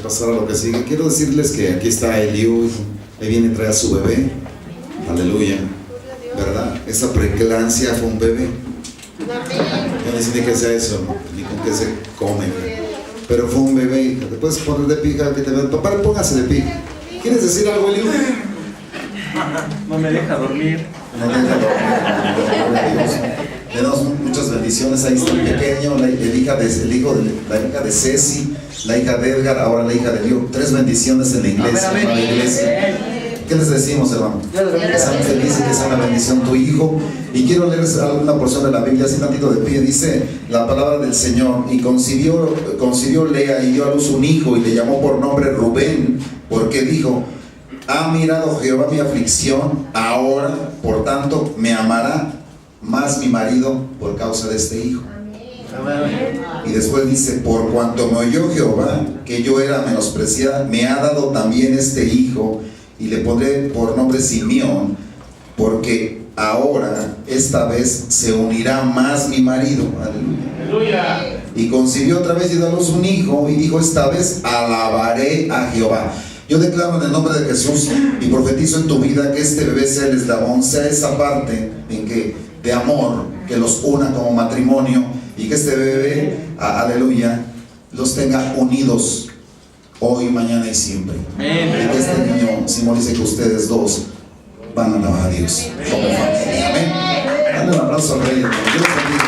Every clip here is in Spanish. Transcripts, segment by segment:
pasar a lo que sigue, quiero decirles que aquí está Eliú, ahí viene a traer a su bebé, aleluya, ¿verdad? Esa preclancia fue un bebé. No necesito ni que sea eso, ¿no? Ni con qué se come, pero fue un bebé, hija. Te puedes poner de pija, que te vean, papá, póngase de pija. ¿Quieres decir algo, Eliú? No me deja dormir. No me deja dormir. Le damos muchas bendiciones. Ahí está el pequeño, la hija de Ceci, la hija de Edgar, ahora la hija de Eliú. 3 bendiciones en la iglesia, en la iglesia. ¿Qué les decimos, hermano? Que sean felices y que sea una bendición tu hijo. Y quiero leerles alguna porción de la Biblia, así tantito de pie. Dice la palabra del Señor: y concibió Lea y dio a luz un hijo, y le llamó por nombre Rubén, porque dijo: ha mirado Jehová mi aflicción, ahora por tanto me amará más mi marido por causa de este hijo. Y después dice: por cuanto me oyó Jehová que yo era menospreciada, me ha dado también este hijo, y le pondré por nombre Simeón, porque ahora esta vez se unirá más mi marido. Aleluya. Y concibió otra vez y dio a luz un hijo, y dijo: esta vez alabaré a Jehová. Yo declaro en el nombre de Jesús y profetizo en tu vida que este bebé sea el eslabón, sea esa parte en que, de amor que los una como matrimonio, y que este bebé, aleluya, los tenga unidos hoy, mañana y siempre. Amén. Y que este niño simbolice que ustedes dos van a alabar a Dios como familia. Amén. Dale un aplauso al Rey. Dios bendiga.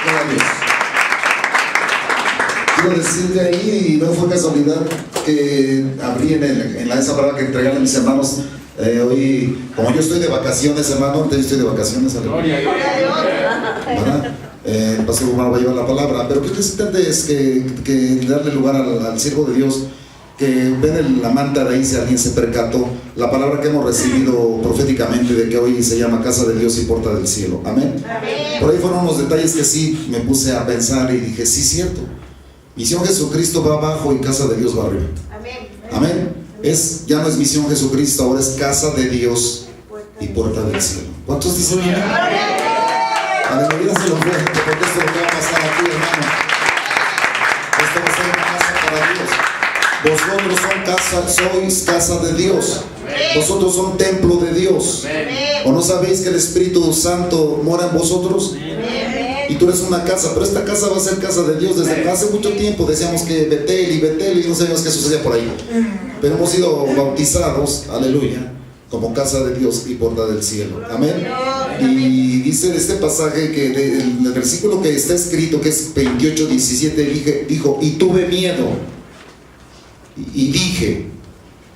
Gloria a Dios. Quiero decirte ahí, y no fue casualidad que abrí en esa palabra que entregaron mis hermanos. Hoy, como yo estoy de vacaciones, hermano, entonces estoy de vacaciones. Gloria a Dios. El pastor Omar va a llevar la palabra, pero ¿qué es que darle lugar al siervo de Dios? Que ven la manta de ahí, si alguien se percató, la palabra que hemos recibido proféticamente de que hoy se llama Casa de Dios y Puerta del Cielo. Amén. Por ahí fueron unos detalles que sí me puse a pensar y dije: sí, cierto. Misión Jesucristo va abajo y Casa de Dios va arriba. Amén. Ya no es Misión Jesucristo, ahora es Casa de Dios y Puerta del Cielo. ¿Cuántos dicen amén? Aleluya, se los dejo, porque esto es lo que va a pasar aquí, hermano. Esto va a ser una casa para Dios. Vosotros sois casa de Dios. Vosotros son templo de Dios. ¿O no sabéis que el Espíritu Santo mora en vosotros? Y tú eres una casa, pero esta casa va a ser casa de Dios. Desde hace mucho tiempo decíamos que Betel y no sabíamos qué sucedía por ahí, pero hemos sido bautizados, aleluya, como casa de Dios y puerta del cielo. Amén. Y dice de este pasaje que el versículo que está escrito, que es 28:17, dijo: y tuve miedo y dije: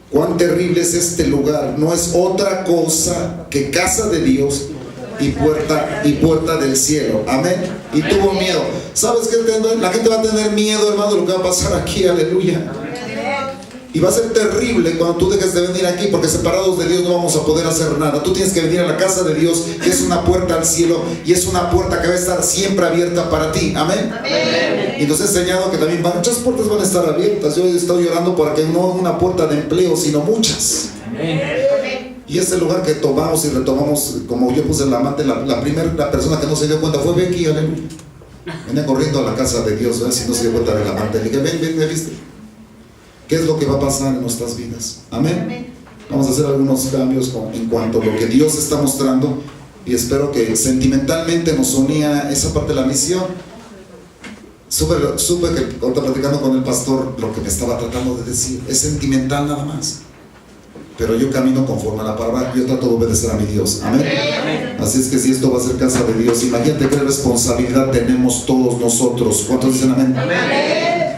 cuán terrible es este lugar, no es otra cosa que casa de Dios y puerta del cielo. Amén. Y tuvo miedo. ¿Sabes qué? La gente va a tener miedo, hermano, de lo que va a pasar aquí. Aleluya. Y va a ser terrible cuando tú dejes de venir aquí, porque separados de Dios no vamos a poder hacer nada. Tú tienes que venir a la casa de Dios, que es una puerta al cielo, y es una puerta que va a estar siempre abierta para ti. Amén. Y nos ha enseñado que también muchas puertas van a estar abiertas. Yo he estado llorando para que no una puerta de empleo, sino muchas. Y ese lugar que tomamos y retomamos, como yo puse en la amante, la persona que no se dio cuenta fue Becky. Aleluya. Venía corriendo a la casa de Dios, si no se dio cuenta de la amante. Le dije: ven, ¿me viste? ¿Qué es lo que va a pasar en nuestras vidas? Amén. Vamos a hacer algunos cambios en cuanto a lo que Dios está mostrando, y espero que sentimentalmente nos unía esa parte de la misión. Supe que cuando estaba platicando con el pastor, lo que me estaba tratando de decir es sentimental nada más, pero yo camino conforme a la palabra. Yo trato de obedecer a mi Dios. Amén. Así es que si esto va a ser casa de Dios, imagínate qué responsabilidad tenemos todos nosotros. ¿Cuántos dicen amén?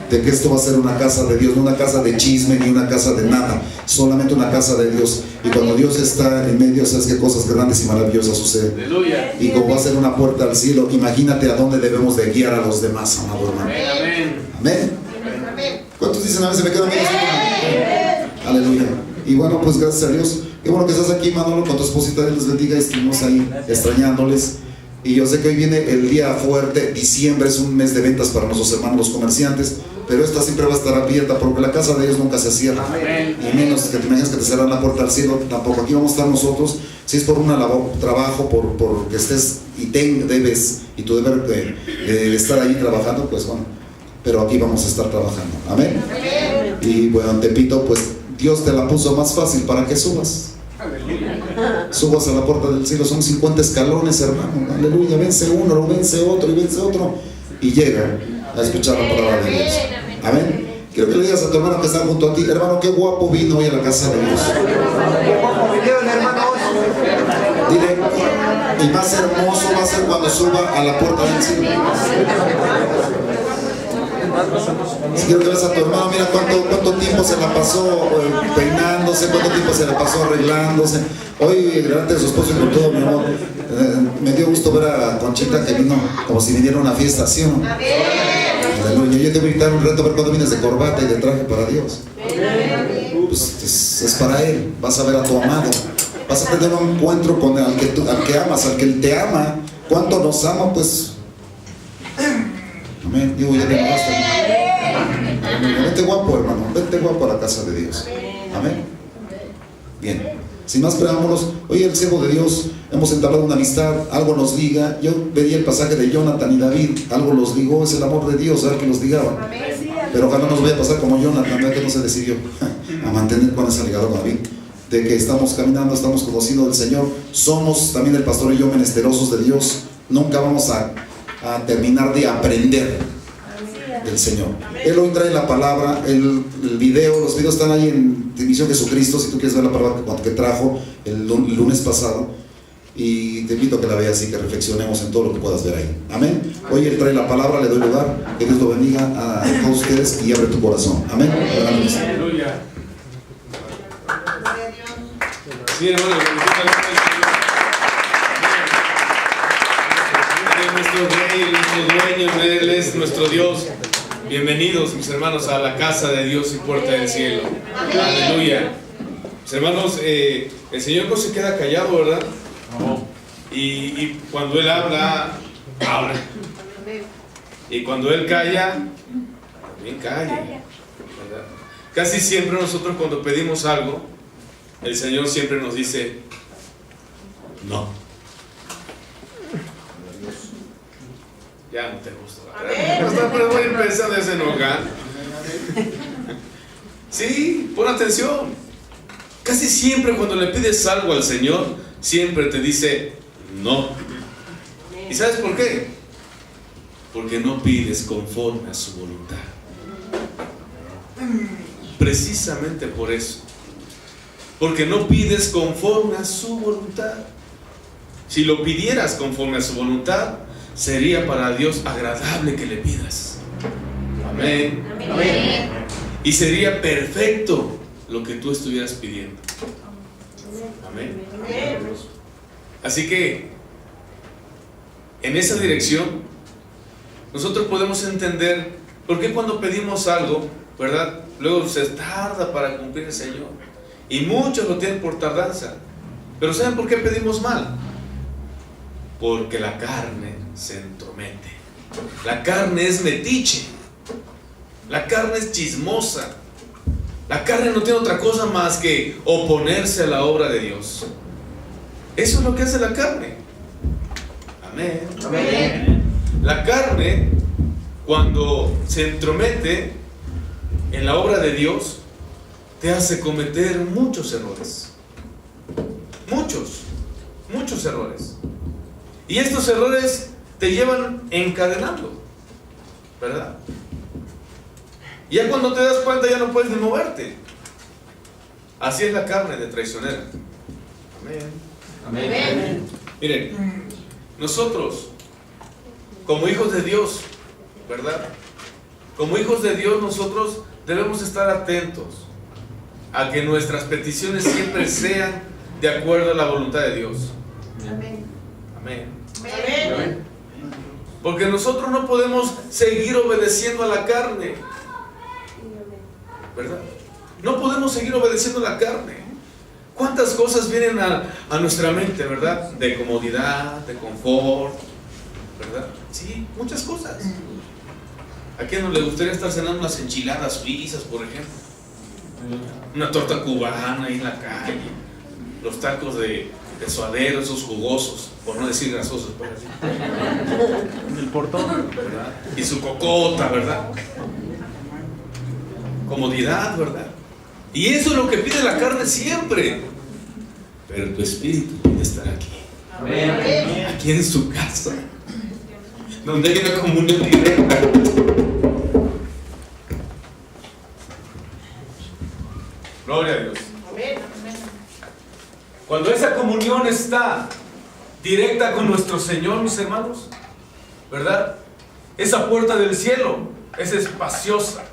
De que esto va a ser una casa de Dios, no una casa de chisme ni una casa de nada, solamente una casa de Dios. Y cuando Dios está en medio, sabes qué cosas grandes y maravillosas suceden. Aleluya. Y como va a ser una puerta al cielo, imagínate a dónde debemos de guiar a los demás, amado hermano. Amén. ¿Cuántos dicen amén? Se me quedan bien. Aleluya. Y bueno, pues gracias a Dios. Qué bueno que estás aquí, Manolo, con tu esposita. Dios les bendiga. Estuvimos ahí extrañándoles. Y yo sé que hoy viene el día fuerte. Diciembre es un mes de ventas para nuestros hermanos los comerciantes, pero esta siempre va a estar abierta, porque la casa de Dios nunca se cierra. Y menos que te imaginas que te cerran la puerta al cielo, tampoco. Aquí vamos a estar nosotros. Si es por un trabajo, por que estés y debes, y tu deber de estar ahí trabajando, pues bueno, pero aquí vamos a estar trabajando. Amén. Y bueno, Tepito, pues Dios te la puso más fácil para que subas. Subas a la puerta del cielo, son 50 escalones, hermano. Aleluya, vence uno, lo vence otro y vence otro, y llega a escuchar la palabra de Dios. Amén. Quiero que le digas a tu hermano que está junto a ti: hermano, qué guapo vino hoy a la casa de Dios. Dile, y más hermoso va a ser cuando suba a la puerta del cielo. Si quiero que veas a tu hermano, mira cuánto tiempo se la pasó peinándose, cuánto tiempo se la pasó arreglándose. Hoy, delante de su esposo y con todo, mi amor, me dio gusto ver a Conchita, que vino como si viniera a una fiesta, ¿sí o no? Aleluya. Yo te voy a invitar un rato a ver cuando vienes de corbata y de traje para Dios. Pues es para Él. Vas a ver a tu amado. Vas a tener un encuentro con al que amas, al que Él te ama. ¿Cuánto nos ama? Pues amén. Digo, ya te vente guapo, hermano. Vente guapo a la casa de Dios. Amén. Bien. Sin más preámbulos, hoy el siervo de Dios hemos entablado una amistad, algo nos liga. Yo veía el pasaje de Jonathan y David, algo los ligó, es el amor de Dios, ¿sabes? Que los ligaba. Pero ojalá no nos vaya a pasar como Jonathan, ¿verdad? Que no se decidió a mantener con ese ligado con David. De que estamos caminando, estamos conociendo del Señor, somos también el pastor y yo menesterosos de Dios. Nunca vamos a terminar de aprender del Señor. Él hoy trae la palabra, los videos están ahí en División Jesucristo, si tú quieres ver la palabra que trajo el lunes pasado, y te invito a que la veas y que reflexionemos en todo lo que puedas ver ahí. Amén. Hoy Él trae la palabra, le doy lugar, que Dios lo bendiga a todos ustedes y abre tu corazón. Amén. Aleluya. Sí, hermano, nuestro Rey, nuestro dueño, Él es nuestro Dios. Bienvenidos, mis hermanos, a la casa de Dios y puerta del cielo. Aleluya. Mis hermanos, el Señor no se queda callado, ¿verdad? Y cuando Él habla, habla. Y cuando Él calla, también calla, ¿verdad? Casi siempre nosotros, cuando pedimos algo, el Señor siempre nos dice no. Ya no te gusta, ¿verdad? Pero voy empezando a enojar. Sí, pon atención. Casi siempre cuando le pides algo al Señor, siempre te dice no. ¿Y sabes por qué? Porque no pides conforme a su voluntad. Precisamente por eso. Porque no pides conforme a su voluntad. Si lo pidieras conforme a su voluntad, sería para Dios agradable que le pidas. Amén. Amén. Y sería perfecto lo que tú estuvieras pidiendo. Amén. Así que en esa dirección nosotros podemos entender por qué cuando pedimos algo, ¿verdad? Luego se tarda para cumplir el Señor. Y muchos lo tienen por tardanza. Pero ¿saben por qué pedimos mal? Porque la carne se entromete. La carne es metiche. La carne es chismosa. La carne no tiene otra cosa más que oponerse a la obra de Dios. Eso es lo que hace la carne. Amén. Amén. La carne, cuando se entromete en la obra de Dios, te hace cometer muchos errores. Muchos errores. Y estos errores te llevan encadenando, ¿verdad? Ya cuando te das cuenta ya no puedes ni moverte. Así es la carne de traicionera. Amén. Amén. Miren, nosotros, como hijos de Dios, ¿verdad? Como hijos de Dios, nosotros debemos estar atentos a que nuestras peticiones siempre sean de acuerdo a la voluntad de Dios. Amén. Amén. Amén. Porque nosotros no podemos seguir obedeciendo a la carne, ¿verdad? No podemos seguir obedeciendo a la carne. ¿Cuántas cosas vienen a nuestra mente, verdad? De comodidad, de confort, ¿verdad? Sí, muchas cosas. ¿A quién no le gustaría estar cenando unas enchiladas suizas, por ejemplo? Una torta cubana ahí en la calle, los tacos de de suadero, esos jugosos, por no decir grasosos, pues así. En el portón, ¿verdad? Y su cocota, ¿verdad? Comodidad, ¿verdad? Y eso es lo que pide la carne siempre. Pero tu espíritu pide estar aquí. Amén. Aquí en su casa, donde hay una comunión directa. Gloria a Dios. Cuando esa comunión está directa con nuestro Señor, mis hermanos, ¿verdad? Esa puerta del cielo es espaciosa,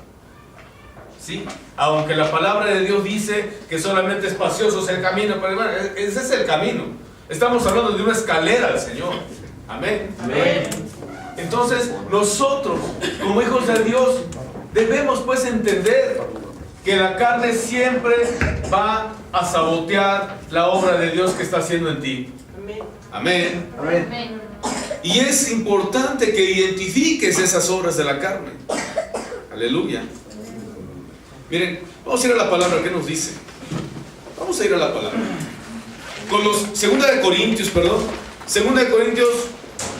¿sí? Aunque la palabra de Dios dice que solamente espacioso es el camino, pero bueno, ese es el camino. Estamos hablando de una escalera al Señor. Amén. Amén. Entonces, nosotros, como hijos de Dios, debemos pues entender que la carne siempre va a sabotear la obra de Dios que está haciendo en ti. Amén. Amén. Y es importante que identifiques esas obras de la carne. Aleluya. Miren, vamos a ir a la palabra. ¿Qué nos dice? Vamos a ir a la palabra. Con los 2 de Corintios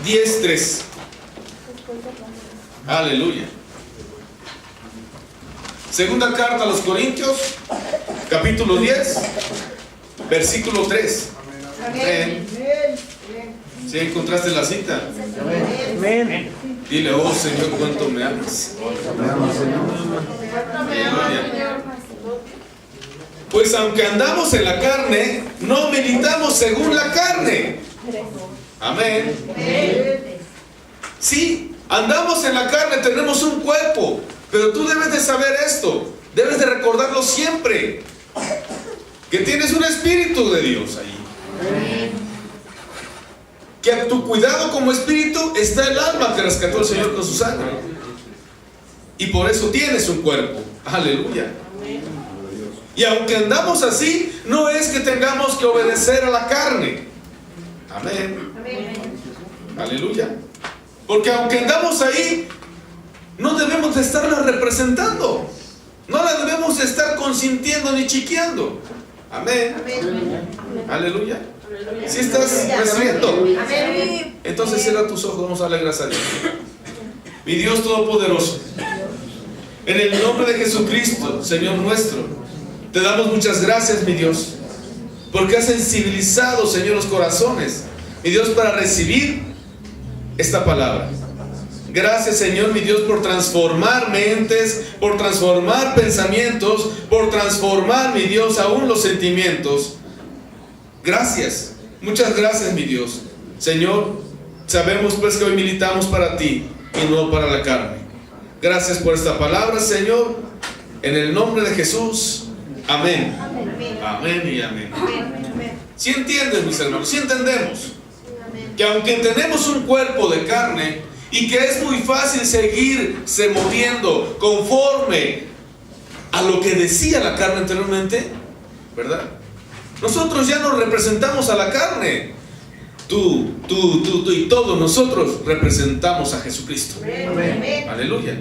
10:3. Aleluya. Segunda carta a los Corintios, capítulo 10, versículo 3. Amén. ¿Sí encontraste la cita? Amén. Dile, oh Señor, cuánto me amas. Aleluya. Pues aunque andamos en la carne, no militamos según la carne. Amén. Sí, andamos en la carne, tenemos un cuerpo. Pero tú debes de saber esto, debes de recordarlo siempre, que tienes un espíritu de Dios ahí. Que a tu cuidado como espíritu está el alma que rescató el Señor con su sangre. Y por eso tienes un cuerpo. Aleluya. Y aunque andamos así, no es que tengamos que obedecer a la carne. Amén. Aleluya. Porque aunque andamos ahí, no debemos de estarla representando. No la debemos de estar consintiendo ni chiqueando. Amén. Aleluya. Si estás recibiendo, entonces cierra tus ojos. Vamos a darle gracias a Dios. Mi Dios Todopoderoso, en el nombre de Jesucristo, Señor nuestro, te damos muchas gracias, mi Dios, porque has sensibilizado, Señor, los corazones, mi Dios, para recibir esta palabra. Gracias, Señor, mi Dios, por transformar mentes, por transformar pensamientos, por transformar, mi Dios, aún los sentimientos. Gracias, muchas gracias, mi Dios. Señor, sabemos pues que hoy militamos para ti y no para la carne. Gracias por esta palabra, Señor, en el nombre de Jesús. Amén. Amén y amén. Si entienden, mis hermanos, si entendemos que aunque tenemos un cuerpo de carne y que es muy fácil seguirse moviendo conforme a lo que decía la carne anteriormente, ¿verdad? Nosotros ya no representamos a la carne. Tú y todos nosotros representamos a Jesucristo. Amén. Aleluya.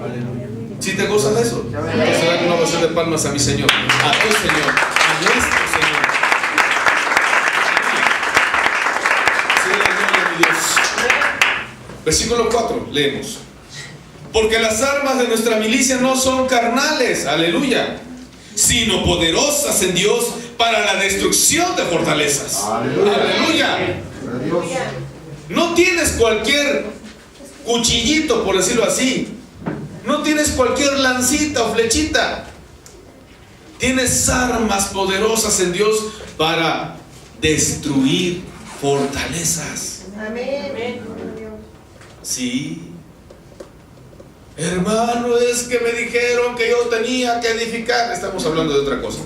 Aleluya. ¿Sí te gozas de eso? Vamos a dar una oración de palmas a mi Señor, a tu Señor, a nuestro Señor. Sí, aleluya, mi Dios. Versículo 4, leemos. Porque las armas de nuestra milicia no son carnales, aleluya, sino poderosas en Dios para la destrucción de fortalezas. Aleluya. No tienes cualquier cuchillito, por decirlo así. No tienes cualquier lancita o flechita. Tienes armas poderosas en Dios para destruir fortalezas. Amén. Sí. Hermano, es que me dijeron que yo tenía que edificar. Estamos hablando de otra cosa.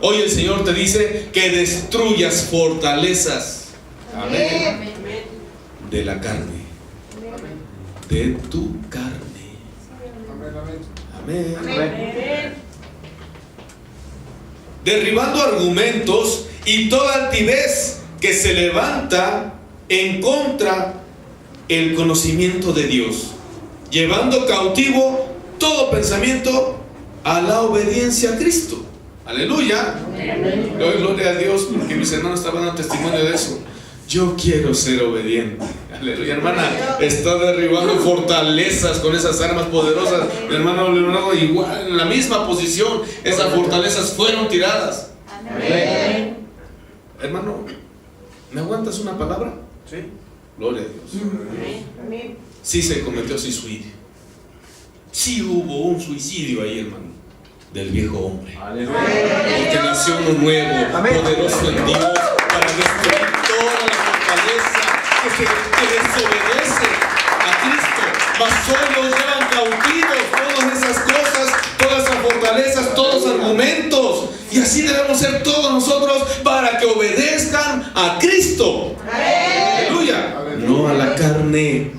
Hoy el Señor te dice que destruyas fortalezas. Amén. De la carne. De tu carne. Amén. Derribando argumentos y toda altivez que se levanta en contra el conocimiento de Dios, llevando cautivo todo pensamiento a la obediencia a Cristo. Aleluya. Le doy gloria a Dios porque mis hermanos estaban dando testimonio de eso. Yo quiero ser obediente. Aleluya, hermana. Está derribando fortalezas con esas armas poderosas. Mi hermano Leonardo, igual, en la misma posición, esas fortalezas fueron tiradas. Amén. Hermano, ¿me aguantas una palabra? Sí. Gloria a Dios. Amén. Sí se cometió suicidio. Sí hubo un suicidio ahí, hermano, del viejo hombre. Aleluya. Porque nació uno nuevo, poderoso en Dios, para destruir toda la fortaleza que desobedece a Cristo. Mas hoy nos llevan cautivos todas esas cosas, todas esas fortalezas, todos los argumentos. Y así debemos ser todos nosotros para que obedezcan a Cristo. Aleluya. No a la carne.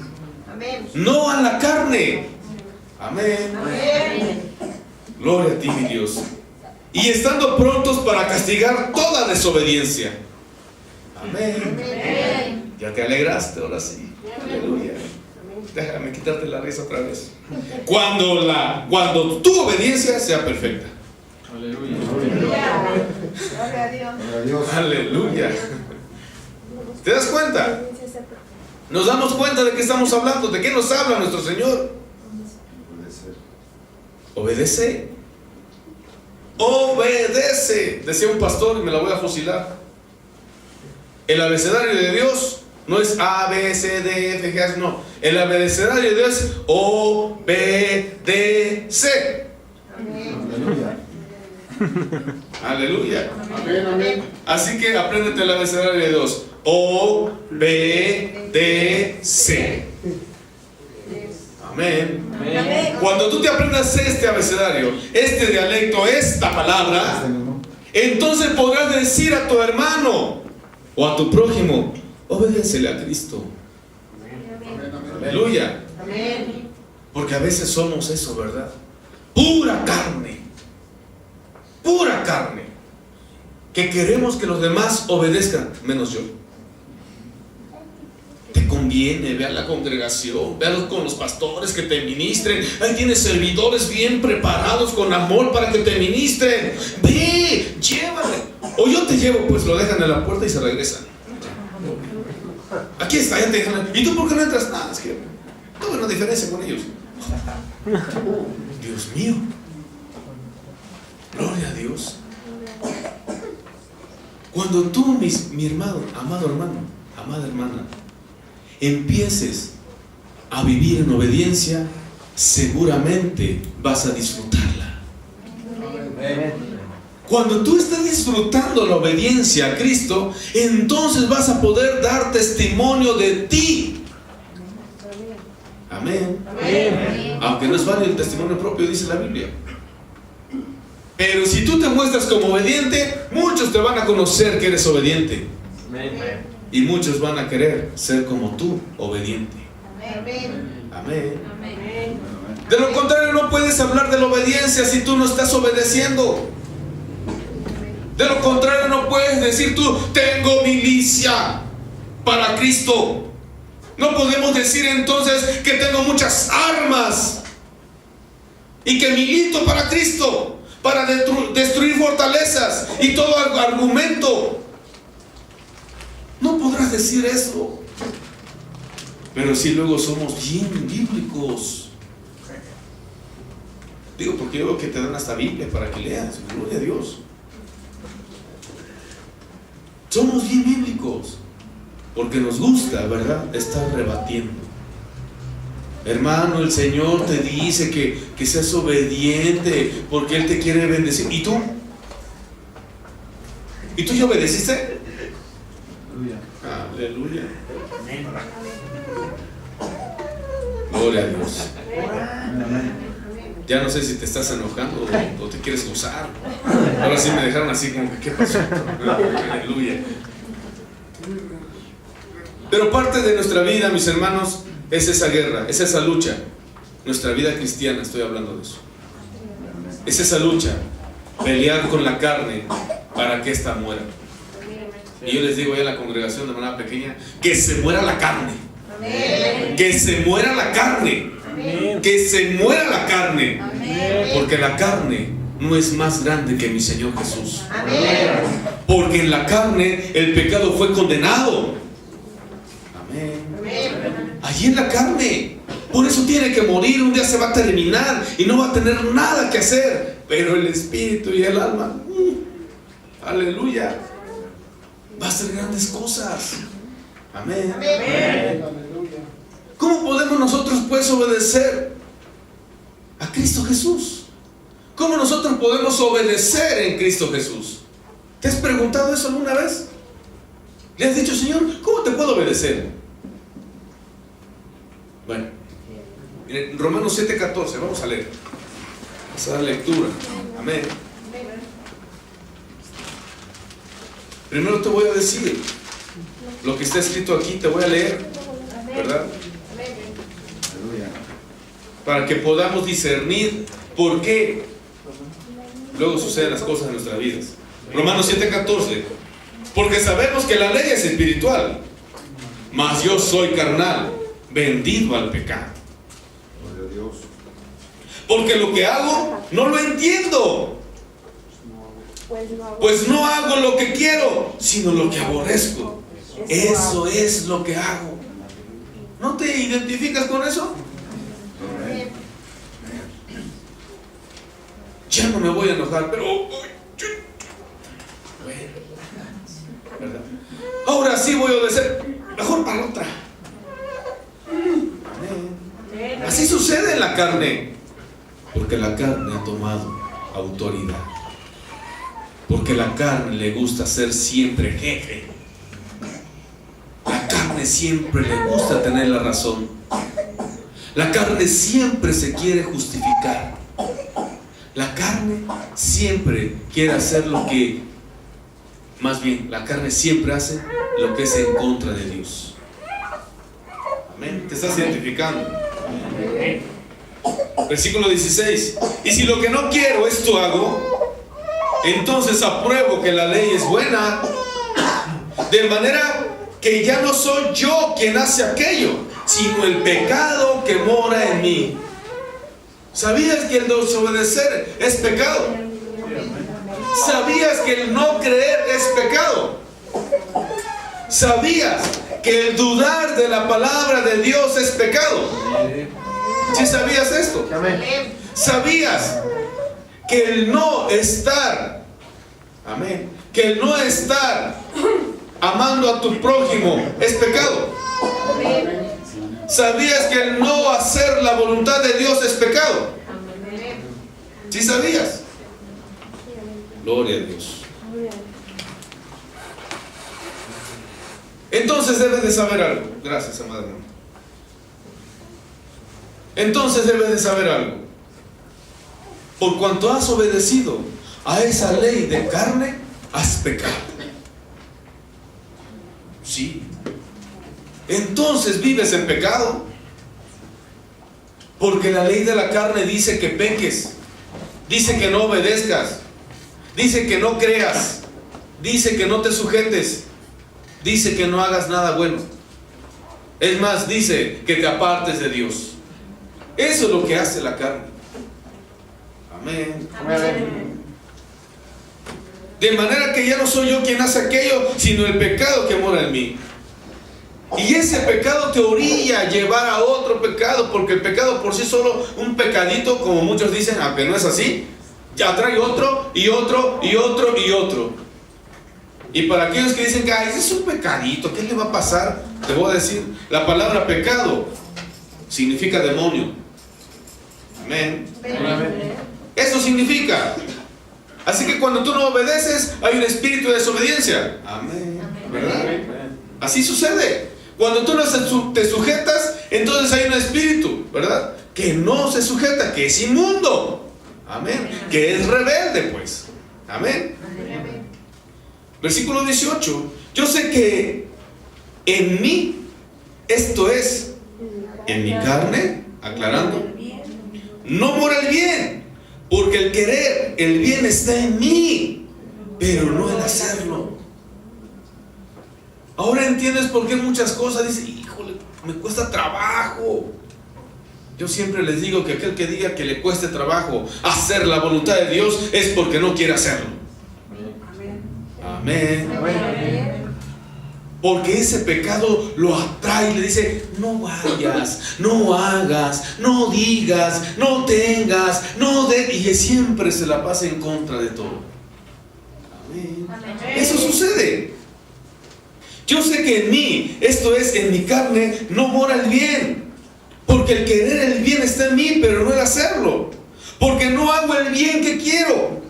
Amén. No a la carne. Amén. Amén. Gloria a ti, mi Dios. Y estando prontos para castigar toda desobediencia. Amén. Amén. Ya te alegraste, ahora sí. Aleluya. Déjame quitarte la risa otra vez. Cuando tu obediencia sea perfecta. Aleluya. Gloria a Dios. Gloria a Dios. Aleluya. ¿Te das cuenta? Nos damos cuenta de qué estamos hablando, de qué nos habla nuestro Señor. Obedece. Obedece. Decía un pastor, y me la voy a fusilar. El abecedario de Dios no es A, B, C, D, F, G, no. El abecedario de Dios es O, B, D, C. Aleluya. Aleluya. Amén, amén. Así que apréndete el abecedario de Dios. O, B, D, C. Amén. Amén. Cuando tú te aprendas este abecedario, este dialecto, esta palabra, entonces podrás decir a tu hermano o a tu prójimo: obedécele a Cristo. Aleluya. Amén. Porque a veces somos eso, ¿verdad? Pura carne. Pura carne. Que queremos que los demás obedezcan, menos yo. Te conviene, ve a la congregación, ve con los pastores que te ministren. Ahí tienes servidores bien preparados con amor para que te ministren. Ve, llévale. O yo te llevo, pues lo dejan en la puerta y se regresan. Aquí está, ya te dejan. ¿Y tú por qué no entras? Nada, es que no hay una diferencia con ellos. Dios mío. Gloria a Dios. Cuando tú, mi hermano, amado hermano, amada hermana, empieces a vivir en obediencia, seguramente vas a disfrutarla. Cuando tú estés disfrutando la obediencia a Cristo, entonces vas a poder dar testimonio de ti. Amén. Aunque no es válido el testimonio propio, dice la Biblia. Pero si tú te muestras como obediente, muchos te van a conocer que eres obediente. Y muchos van a querer ser como tú, obediente. Amén. Amén. Amén. De lo contrario, no puedes hablar de la obediencia si tú no estás obedeciendo. De lo contrario, no puedes decir tú: tengo milicia para Cristo. No podemos decir entonces que tengo muchas armas y que milito para Cristo, para destruir fortalezas y todo argumento. No podrás decir eso. Pero si luego somos bien bíblicos. Digo, porque yo veo que te dan hasta Biblia para que leas. Gloria a Dios. Somos bien bíblicos. Porque nos gusta, ¿verdad?, estar rebatiendo. Hermano, el Señor te dice que seas obediente porque Él te quiere bendecir. ¿Y tú? ¿Y tú ya obedeciste? Aleluya. Gloria a Dios. Ya no sé si te estás enojando o te quieres gozar. Ahora sí me dejaron así como que ¿qué pasó? Aleluya. Pero parte de nuestra vida, mis hermanos, es esa guerra, es esa lucha. Nuestra vida cristiana, estoy hablando de eso. Es esa lucha, pelear con la carne para que ésta muera. Y yo les digo ya a la congregación de manera pequeña: que se muera la carne. Amén. Que se muera la carne. Amén. Que se muera la carne. Amén. Porque la carne no es más grande que mi Señor Jesús. Amén. Porque en la carne el pecado fue condenado. Amén. Amén. Allí en la carne. Por eso tiene que morir. Un día se va a terminar y no va a tener nada que hacer. Pero el espíritu y el alma, aleluya, va a hacer grandes cosas. Amén. Amén. ¿Cómo podemos nosotros pues obedecer a Cristo Jesús? ¿Cómo nosotros podemos obedecer en Cristo Jesús? ¿Te has preguntado eso alguna vez? ¿Le has dicho, Señor, cómo te puedo obedecer? Bueno, miren, Romanos 7:14, vamos a leer. Vamos a dar lectura. Amén. Primero te voy a decir lo que está escrito aquí, te voy a leer, ¿verdad? Para que podamos discernir por qué luego suceden las cosas en nuestras vidas. Romanos 7:14. Porque sabemos que la ley es espiritual, mas yo soy carnal, vendido al pecado. Porque lo que hago no lo entiendo, pues no hago lo que quiero, sino lo que aborrezco. Eso es lo que hago. ¿No te identificas con eso? Ya no me voy a enojar, pero ¿verdad? Ahora sí voy a obedecer. Mejor para la otra. Así sucede en la carne. Porque la carne ha tomado autoridad. Porque la carne le gusta ser siempre jefe. La carne siempre le gusta tener la razón. La carne siempre se quiere justificar. La carne siempre quiere hacer lo que, más bien, la carne siempre hace lo que es en contra de Dios. Amén. ¿Te estás identificando? Versículo 16. Y si lo que no quiero esto hago, entonces apruebo que la ley es buena, de manera que ya no soy yo quien hace aquello, sino el pecado que mora en mí. ¿Sabías que el desobedecer es pecado? ¿Sabías que el no creer es pecado? ¿Sabías que el dudar de la palabra de Dios es pecado? ¿Sí sabías esto? ¿Sabías que el no estar, amén, que el no estar amando a tu prójimo es pecado? ¿Sabías que el no hacer la voluntad de Dios es pecado? ¿Sí sabías? Gloria a Dios. Entonces debes de saber algo. Gracias, amada hermana. Entonces debes de saber algo. Por cuanto has obedecido a esa ley de carne, has pecado. Sí. Entonces vives en pecado. Porque la ley de la carne dice que peques, dice que no obedezcas, dice que no creas, dice que no te sujetes, dice que no hagas nada bueno. Es más, dice que te apartes de Dios. Eso es lo que hace la carne. Amén. Amén. De manera que ya no soy yo quien hace aquello, sino el pecado que mora en mí. Y ese pecado te orilla a llevar a otro pecado, porque el pecado por sí solo, un pecadito, como muchos dicen, aunque no es así, ya trae otro y otro y otro y otro. Y para aquellos que dicen que ese es un pecadito, ¿qué le va a pasar? Te voy a decir, la palabra pecado significa demonio. Amén. Eso significa. Así que cuando tú no obedeces, hay un espíritu de desobediencia. Amén. ¿Verdad? Así sucede. Cuando tú no te sujetas, entonces hay un espíritu, ¿verdad? Que no se sujeta, que es inmundo. Amén. Que es rebelde, pues. Amén. Versículo 18. Yo sé que en mí, esto es, en mi carne, aclarando, no mora el bien, porque el querer, el bien está en mí, pero no el hacerlo. Ahora entiendes por qué muchas cosas dices, híjole, me cuesta trabajo. Yo siempre les digo que aquel que diga que le cueste trabajo hacer la voluntad de Dios es porque no quiere hacerlo. Amén. Porque ese pecado lo atrae y le dice: no vayas, no hagas, no digas, no tengas, y siempre se la pasa en contra de todo. Amén. Eso sucede. Yo sé que en mí, esto es, en mi carne, no mora el bien. Porque el querer el bien está en mí, pero no el hacerlo. Porque no hago el bien que quiero,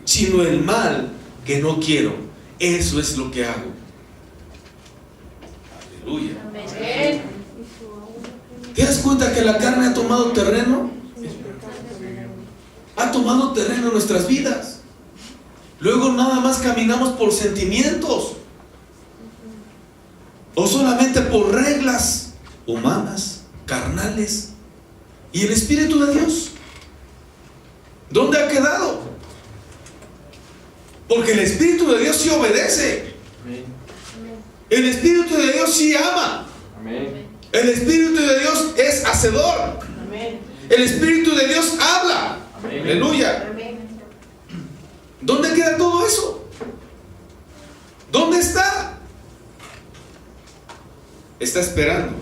sino el mal que no quiero. Eso es lo que hago. Aleluya. ¿Te das cuenta que la carne ha tomado terreno? Ha tomado terreno en nuestras vidas. Luego nada más caminamos por sentimientos, o solamente por reglas humanas, carnales. ¿Y el Espíritu de Dios? ¿Dónde ha quedado? Porque el Espíritu de Dios sí obedece. El Espíritu de Dios sí ama. El Espíritu de Dios es hacedor. El Espíritu de Dios habla. Aleluya. ¿Dónde queda todo eso? ¿Dónde está? Está esperando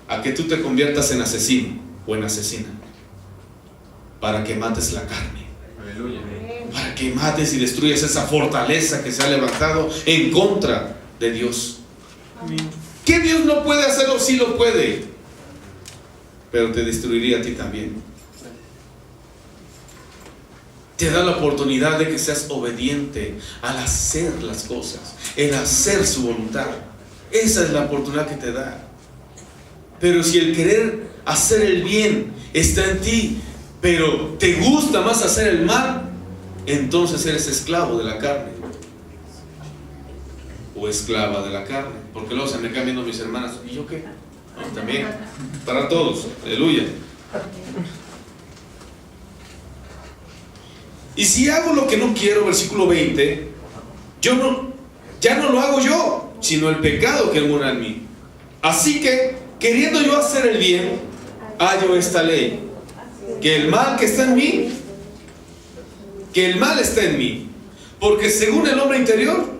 a que tú te conviertas en asesino o en asesina, para que mates la carne. Aleluya. Para que mates y destruyas esa fortaleza que se ha levantado en contra de Dios. ¿Qué Dios no puede hacerlo? Sí lo puede, pero te destruiría a ti también. Te da la oportunidad de que seas obediente al hacer las cosas, el hacer su voluntad. Esa es la oportunidad que te da. Pero si el querer hacer el bien está en ti, pero te gusta más hacer el mal, entonces eres esclavo de la carne o esclava de la carne. Porque luego se me quedan viendo mis hermanas: ¿y yo qué? No, también, para todos. Aleluya. Y si hago lo que no quiero, versículo 20, ya no lo hago yo, sino el pecado que mora en mí. Así que, queriendo yo hacer el bien, hallo esta ley: que el mal que está en mí, que el mal está en mí, porque según el hombre interior,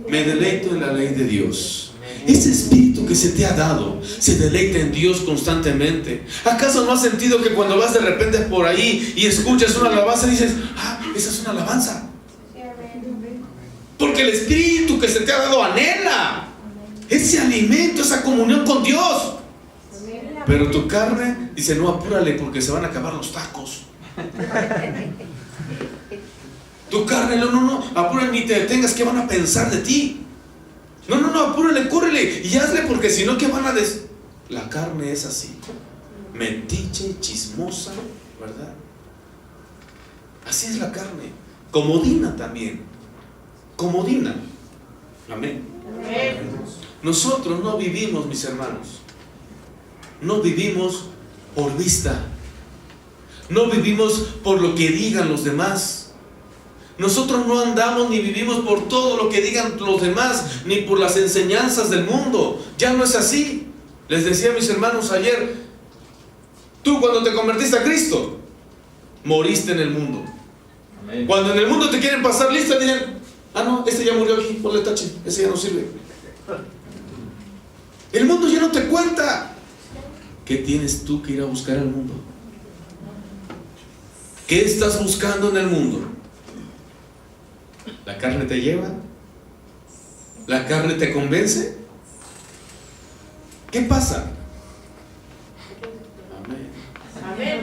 me deleito en la ley de Dios. Ese espíritu que se te ha dado se deleita en Dios constantemente. ¿Acaso no has sentido que cuando vas de repente por ahí y escuchas una alabanza, dices: ah, esa es una alabanza? Porque el espíritu que se te ha dado anhela ese alimento, esa comunión con Dios. Pero tu carne dice: no, apúrale porque se van a acabar los tacos. Tu carne: no, apúrale, ni te detengas, ¿qué van a pensar de ti? No, apúrale, córrele y hazle, porque si no, ¿qué van a decir? La carne es así, metiche, chismosa, ¿verdad? Así es la carne. Comodina también. Comodina. Amén. Nosotros no vivimos, mis hermanos, no vivimos por vista, no vivimos por lo que digan los demás. Nosotros no andamos ni vivimos por todo lo que digan los demás, ni por las enseñanzas del mundo. Ya no es así. Les decía a mis hermanos ayer: tú, cuando te convertiste a Cristo, moriste en el mundo. Amén. Cuando en el mundo te quieren pasar lista, dicen: ah, no, este ya murió aquí, ponle tache, ese ya no sirve. El mundo ya no te cuenta. ¿Qué tienes tú que ir a buscar al mundo? ¿Qué estás buscando en el mundo? ¿La carne te lleva? ¿La carne te convence? ¿Qué pasa? Amén.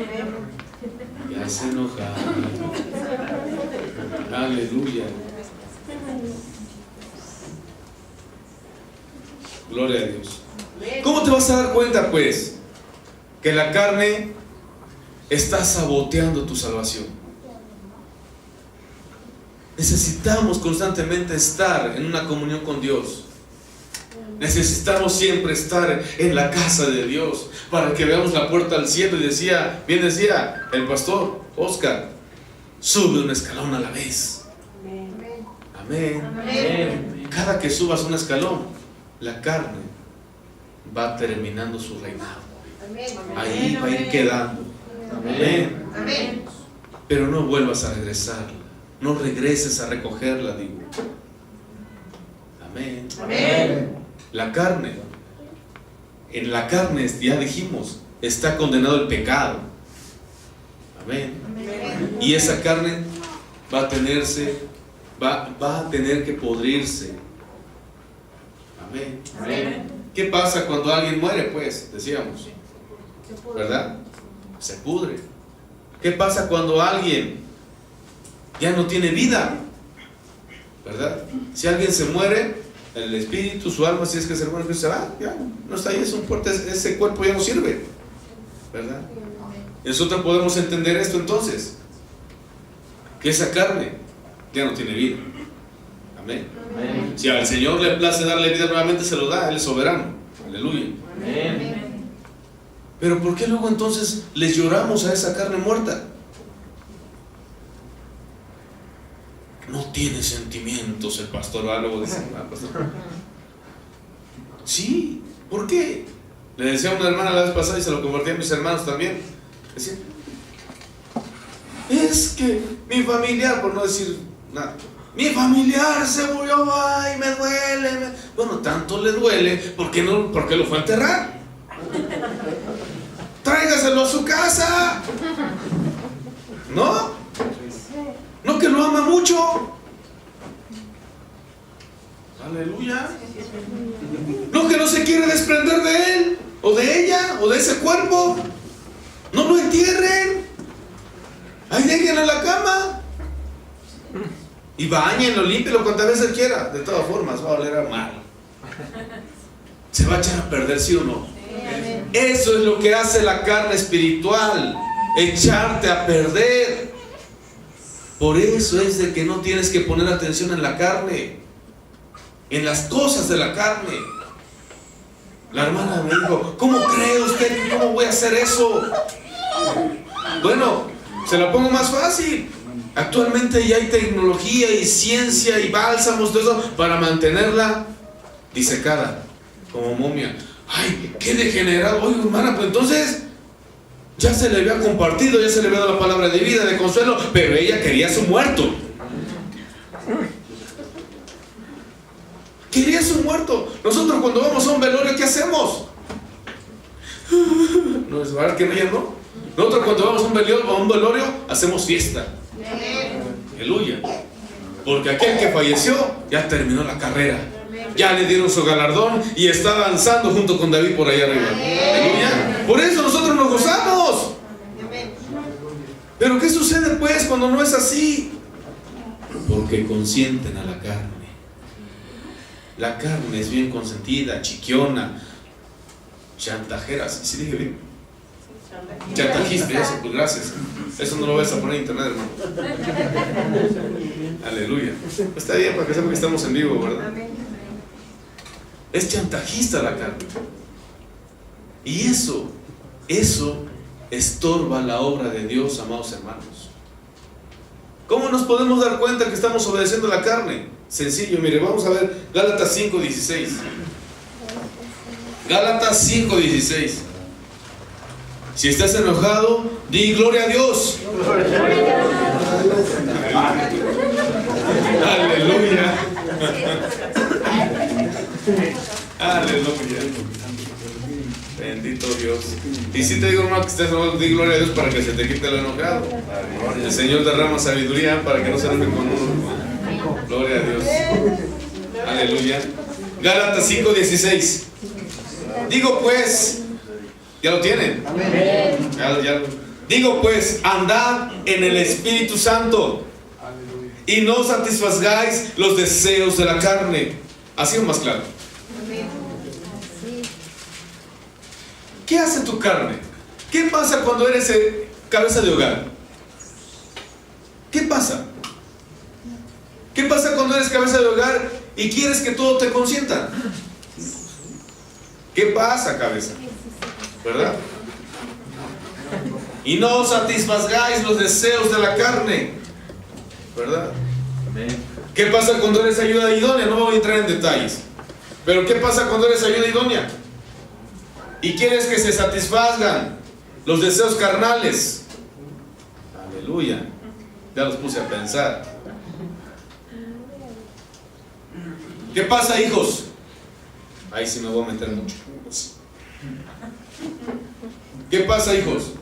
Ya se enoja. Aleluya. Gloria a Dios. ¿Cómo te vas a dar cuenta, pues, que la carne está saboteando tu salvación? Necesitamos constantemente estar en una comunión con Dios. Necesitamos siempre estar en la casa de Dios para que veamos la puerta al cielo. Y decía el pastor Oscar: sube un escalón a la vez. Amén. Cada que subas un escalón, la carne va terminando su reinado. Ahí va a ir quedando. Amén. Amén. Pero no vuelvas a regresarla. No regreses a recogerla, digo. Amén. Amén. La carne. En la carne, ya dijimos, está condenado el pecado. Amén. Amén. Y esa carne va a tener que podrirse. Amén. Amén. ¿Qué pasa cuando alguien muere? Pues, decíamos, ¿verdad? Se pudre. ¿Qué pasa cuando alguien ya no tiene vida? ¿Verdad? Si alguien se muere, el espíritu, su alma, si es que se muere, se va, ya no está ahí, es un cuerpo, ese cuerpo ya no sirve, ¿verdad? Nosotros podemos entender esto entonces, que esa carne ya no tiene vida. Amén. Amén. Si al Señor le place darle vida nuevamente, se lo da, Él es soberano. Aleluya. Amén. Pero ¿por qué luego entonces les lloramos a esa carne muerta? No tiene sentimientos el pastor, luego dice, pastor. Sí, ¿por qué? Le decía a una hermana la vez pasada y se lo compartí a mis hermanos también. Decía, es que mi familiar, por no decir nada, mi familiar se murió, ay, me duele. Bueno, tanto le duele, ¿por qué lo fue a enterrar? Tráigaselo a su casa. ¿No? No, que lo ama mucho. Aleluya. No, que no se quiere desprender de él, o de ella, o de ese cuerpo. No lo entierren. Ahí déjenlo en la cama. Y bañenlo, límpielo cuantas veces quiera. De todas formas, va a oler a mal. Se va a echar a perder, ¿sí o no? Eso es lo que hace la carne espiritual, echarte a perder. Por eso es de que no tienes que poner atención en la carne, en las cosas de la carne. La hermana me dijo, ¿cómo cree usted? ¿Cómo voy a hacer eso? Bueno, se la pongo más fácil. Actualmente ya hay tecnología y ciencia y bálsamos, todo eso, para mantenerla disecada, como momia. Ay, qué degenerado. Oye, hermana, pues entonces ya se le había compartido, ya se le había dado la palabra de vida, de consuelo, pero ella quería su muerto. Quería su muerto. Nosotros cuando vamos a un velorio, ¿qué hacemos? No es verdad que ella no. Nosotros cuando vamos a un velorio hacemos fiesta. Aleluya. Porque aquel que falleció ya terminó la carrera. Ya le dieron su galardón y está danzando junto con David por allá arriba. Aleluya. Por eso nosotros nos gozamos. Pero ¿qué sucede pues cuando no es así? Porque consienten a la carne. La carne es bien consentida, chiquiona, chantajera. ¿Sí dije bien? Chantajista, eso, pues gracias. Eso no lo vas a poner en internet, hermano. Aleluya. Está bien para que sepan que estamos en vivo, ¿verdad? Es chantajista la carne. Y eso estorba la obra de Dios, amados hermanos. ¿Cómo nos podemos dar cuenta que estamos obedeciendo la carne? Sencillo, mire, vamos a ver Gálatas 5:16. Gálatas 5:16. Si estás enojado, di gloria a Dios. Aleluya. Aleluya. Bendito Dios. Y si te digo, hermano, que estés enojado, di gloria a Dios para que se te quite lo enojado. El Señor derrama sabiduría para que no se enoje con uno. Gloria a Dios. Aleluya. Gálatas 5:16. Digo pues, ¿ya lo tienen? Ya. Digo pues, andad en el Espíritu Santo y no satisfagáis los deseos de la carne. Así o más claro. ¿Qué hace tu carne? ¿Qué pasa cuando eres cabeza de hogar? ¿Qué pasa? ¿Qué pasa cuando eres cabeza de hogar y quieres que todo te consienta? ¿Qué pasa, cabeza? ¿Verdad? Y no satisfagáis los deseos de la carne. ¿Verdad? ¿Qué pasa cuando eres ayuda idónea? No voy a entrar en detalles. Pero ¿qué pasa cuando eres ayuda idónea? y quieres que se satisfagan los deseos carnales. Aleluya. Ya los puse a pensar. ¿Qué pasa, hijos? Ahí sí me voy a meter mucho. ¿Qué pasa, hijos?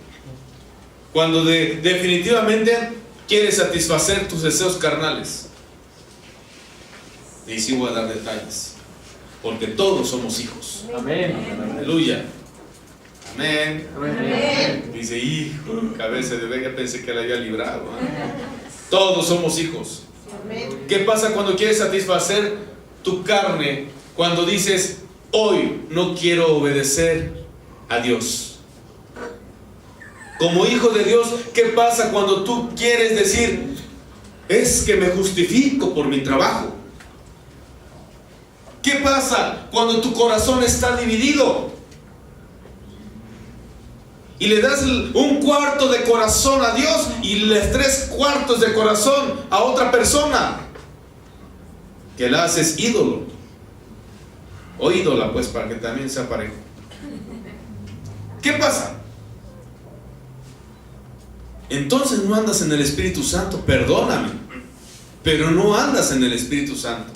Cuando definitivamente quieres satisfacer tus deseos carnales. Y sí voy a dar detalles, porque todos somos hijos. Amén. Aleluya. Amén. Amén. Dice, hijo, cabeza de bebé, ya pensé que la había librado. Todos somos hijos. Amén. ¿Qué pasa cuando quieres satisfacer tu carne? Cuando dices, hoy no quiero obedecer a Dios. Como hijo de Dios, ¿qué pasa cuando tú quieres decir, es que me justifico por mi trabajo? ¿Qué pasa cuando tu corazón está dividido y le das un cuarto de corazón a Dios y le 3/4 de corazón a otra persona? Que la haces ídolo o ídola, pues, para que también sea parejo. ¿Qué pasa? Entonces no andas en el Espíritu Santo. Perdóname, pero no andas en el Espíritu Santo.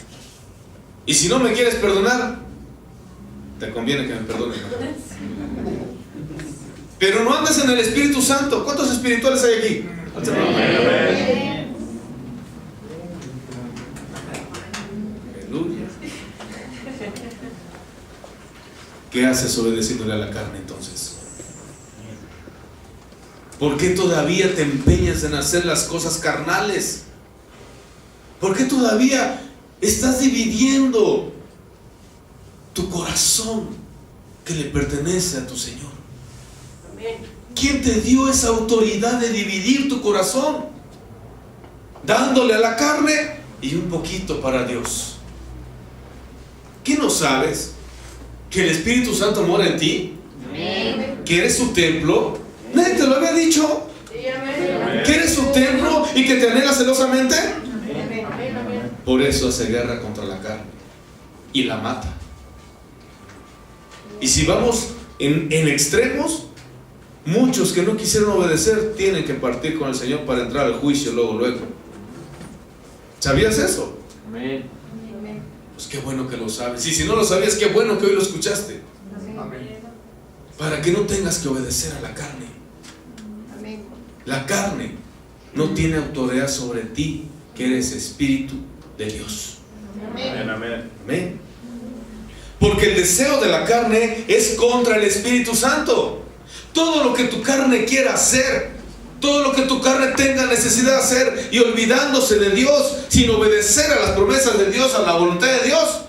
Y si no me quieres perdonar, te conviene que me perdones. Pero no andas en el Espíritu Santo. ¿Cuántos espirituales hay aquí? Aleluya. ¿Qué haces obedeciéndole a la carne entonces? ¿Por qué todavía te empeñas en hacer las cosas carnales? ¿Por qué todavía estás dividiendo tu corazón que le pertenece a tu Señor? ¿Quién te dio esa autoridad de dividir tu corazón? Dándole a la carne y un poquito para Dios. ¿Qué no sabes? ¿Que el Espíritu Santo mora en ti? ¿Que eres su templo? ¿Nadie te lo había dicho? ¿Que eres su templo y que te anhela celosamente? Por eso hace guerra contra la carne y la mata. Y si vamos en extremos, muchos que no quisieron obedecer tienen que partir con el Señor para entrar al juicio luego. ¿Sabías eso? Amén. Pues qué bueno que lo sabes. Y si no lo sabías, qué bueno que hoy lo escuchaste. Amén. Para que no tengas que obedecer a la carne. La carne no tiene autoridad sobre ti, que eres espíritu de Dios. Amén. Amén. Amén. Porque el deseo de la carne es contra el Espíritu Santo. Todo lo que tu carne quiera hacer, todo lo que tu carne tenga necesidad de hacer, y olvidándose de Dios, sin obedecer a las promesas de Dios, a la voluntad de Dios,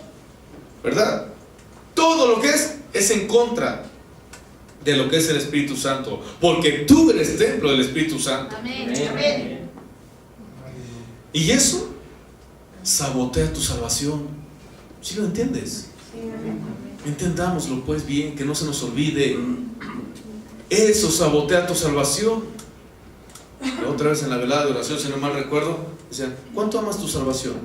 ¿verdad? Todo lo que es en contra de lo que es el Espíritu Santo, porque tú eres templo del Espíritu Santo. Amén. Amén. Y eso sabotea tu salvación. ¿Sí lo entiendes? Entendámoslo pues bien, que no se nos olvide. Eso sabotea tu salvación. La otra vez en la velada de oración, si no mal recuerdo, decían, ¿cuánto amas tu salvación?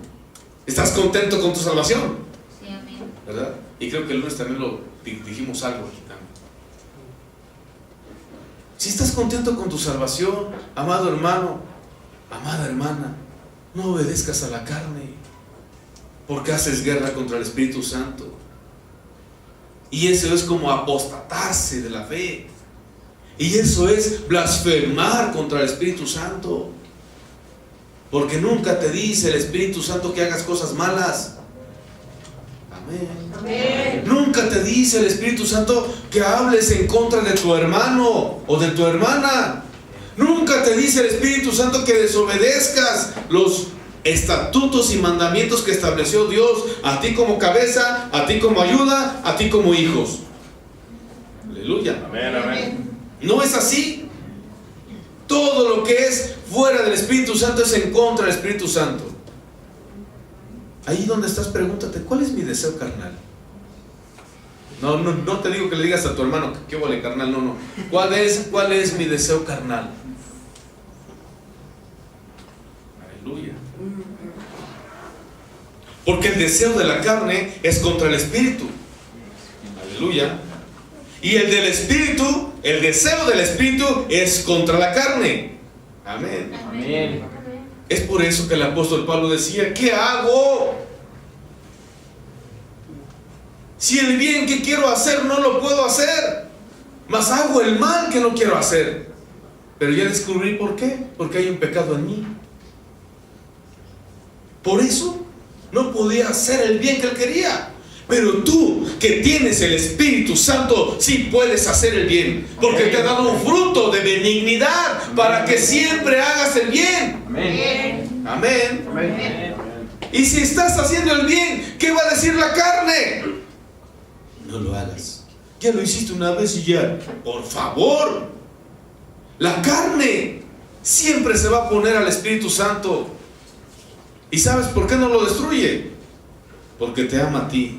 ¿Estás contento con tu salvación? Sí, amén. ¿Verdad? Y creo que el lunes también lo dijimos algo aquí también. Si estás contento con tu salvación, amado hermano, amada hermana, no obedezcas a la carne, porque haces guerra contra el Espíritu Santo. Y eso es como apostatarse de la fe. Y eso es blasfemar contra el Espíritu Santo. Porque nunca te dice el Espíritu Santo que hagas cosas malas. Amén. Amén. Nunca te dice el Espíritu Santo que hables en contra de tu hermano o de tu hermana. Nunca te dice el Espíritu Santo que desobedezcas los estatutos y mandamientos que estableció Dios, a ti como cabeza, a ti como ayuda, a ti como hijos. Aleluya. Amén. Amén. No es así. Todo lo que es fuera del Espíritu Santo es en contra del Espíritu Santo. Ahí donde estás, pregúntate, ¿cuál es mi deseo carnal? No te digo que le digas a tu hermano, ¿qué vale carnal? No. ¿Cuál es mi deseo carnal? Aleluya. Porque el deseo de la carne es contra el Espíritu. Aleluya. Y el del Espíritu, el deseo del Espíritu es contra la carne. Amén. Amén. Es por eso que el apóstol Pablo decía, ¿qué hago? Si el bien que quiero hacer no lo puedo hacer, mas hago el mal que no quiero hacer. Pero ya descubrí por qué. Porque hay un pecado en mí. Por eso no podía hacer el bien que él quería. Pero tú, que tienes el Espíritu Santo, sí puedes hacer el bien, porque te ha dado un fruto de benignidad para que siempre hagas el bien. Amén. Amén. Amén. Y si estás haciendo el bien, ¿qué va a decir la carne? No lo hagas. Ya lo hiciste una vez y ya. Por favor. La carne siempre se va a poner al Espíritu Santo. ¿Y sabes por qué no lo destruye? Porque te ama a ti.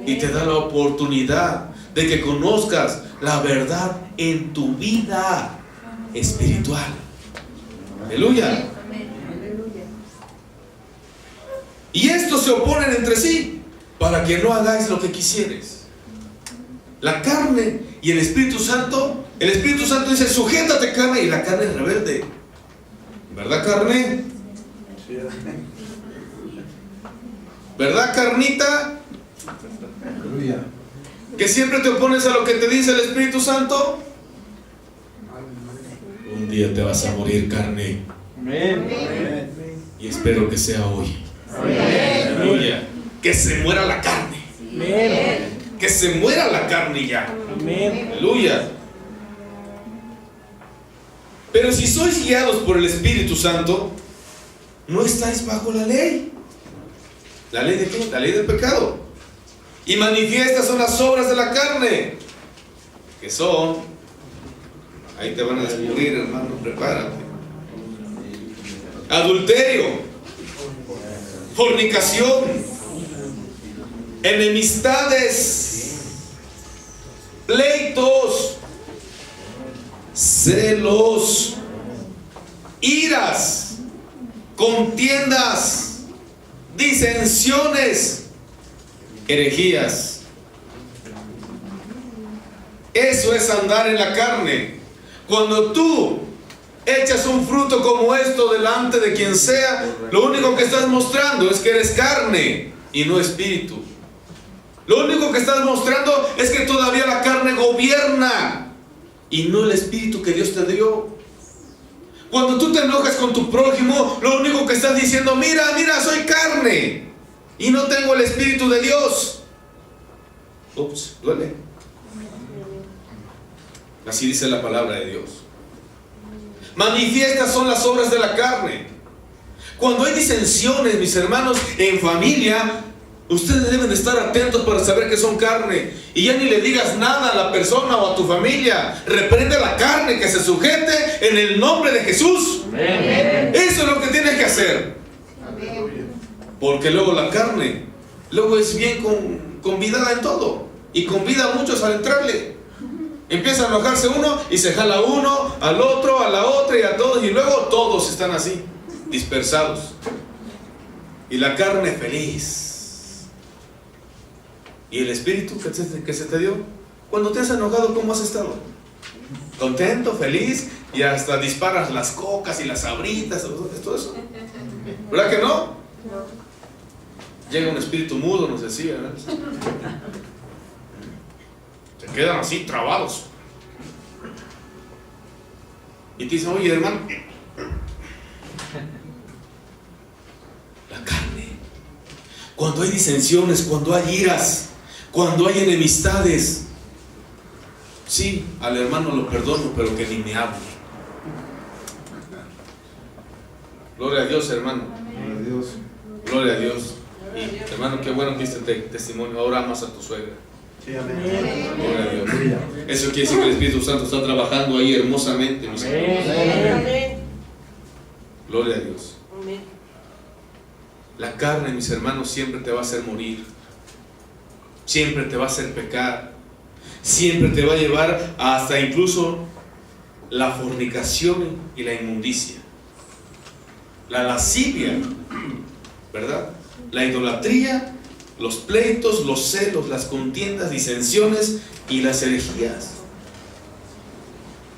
Y te da la oportunidad de que conozcas la verdad en tu vida espiritual. Aleluya. Y estos se oponen entre sí para que no hagáis lo que quisieres. La carne y el Espíritu Santo dice, sujétate, carne, y la carne es rebelde. ¿Verdad, carne? ¿Verdad, carnita? Que siempre te opones a lo que te dice el Espíritu Santo. Un día te vas a morir, carne. Amén. Y espero que sea hoy. Aleluya. Que se muera la carne. Que se muera la carne ya. Aleluya. Pero si sois guiados por el Espíritu Santo, no estáis bajo la ley. ¿La ley de qué? La ley del pecado. Y manifiestas son las obras de la carne, que son, ahí te van a descubrir, hermano, prepárate: adulterio, fornicación, enemistades, pleitos, celos, iras, contiendas, disensiones, herejías. Eso es andar en la carne. Cuando tú echas un fruto como esto delante de quien sea, lo único que estás mostrando es que eres carne y no espíritu. Lo único que estás mostrando es que todavía la carne gobierna y no el espíritu que Dios te dio. Cuando tú te enojas con tu prójimo, lo único que estás diciendo, mira, soy carne y no tengo el Espíritu de Dios. Ups, duele. Así dice la palabra de Dios. Manifiestas son las obras de la carne. Cuando hay disensiones, mis hermanos, en familia, ustedes deben de estar atentos para saber que son carne. Y ya ni le digas nada a la persona o a tu familia. Reprende la carne, que se sujete en el nombre de Jesús. Amén. Eso es lo que tienes que hacer. Porque luego la carne, luego es bien convidada en todo. Y convida a muchos a entrarle. Empieza a enojarse uno y se jala uno, al otro, a la otra y a todos. Y luego todos están así, dispersados. Y la carne feliz. ¿Y el espíritu que se te dio? Cuando te has enojado, ¿cómo has estado? Contento, feliz, y hasta disparas las cocas y las sabritas, todo eso. ¿Verdad que no? Llega un espíritu mudo, nos decía, ¿no? Se quedan así trabados. Y te dicen, oye, hermano, la carne. Cuando hay disensiones, cuando hay iras, cuando hay enemistades, sí, al hermano lo perdono, pero que ni me hable. Gloria a Dios, hermano. Gloria a Dios. Gloria a Dios. Y hermano, qué bueno que este testimonio. Ahora amas a tu suegra. Sí, amén. Gloria a Dios. Eso quiere decir que el Espíritu Santo está trabajando ahí hermosamente, mis hermanos. Amén. Gloria a Dios. Amén. La carne, mis hermanos, siempre te va a hacer morir. Siempre te va a hacer pecar. Siempre te va a llevar hasta incluso la fornicación y la inmundicia. La lascivia, ¿verdad? La idolatría los pleitos, los celos, las contiendas, disensiones y las herejías.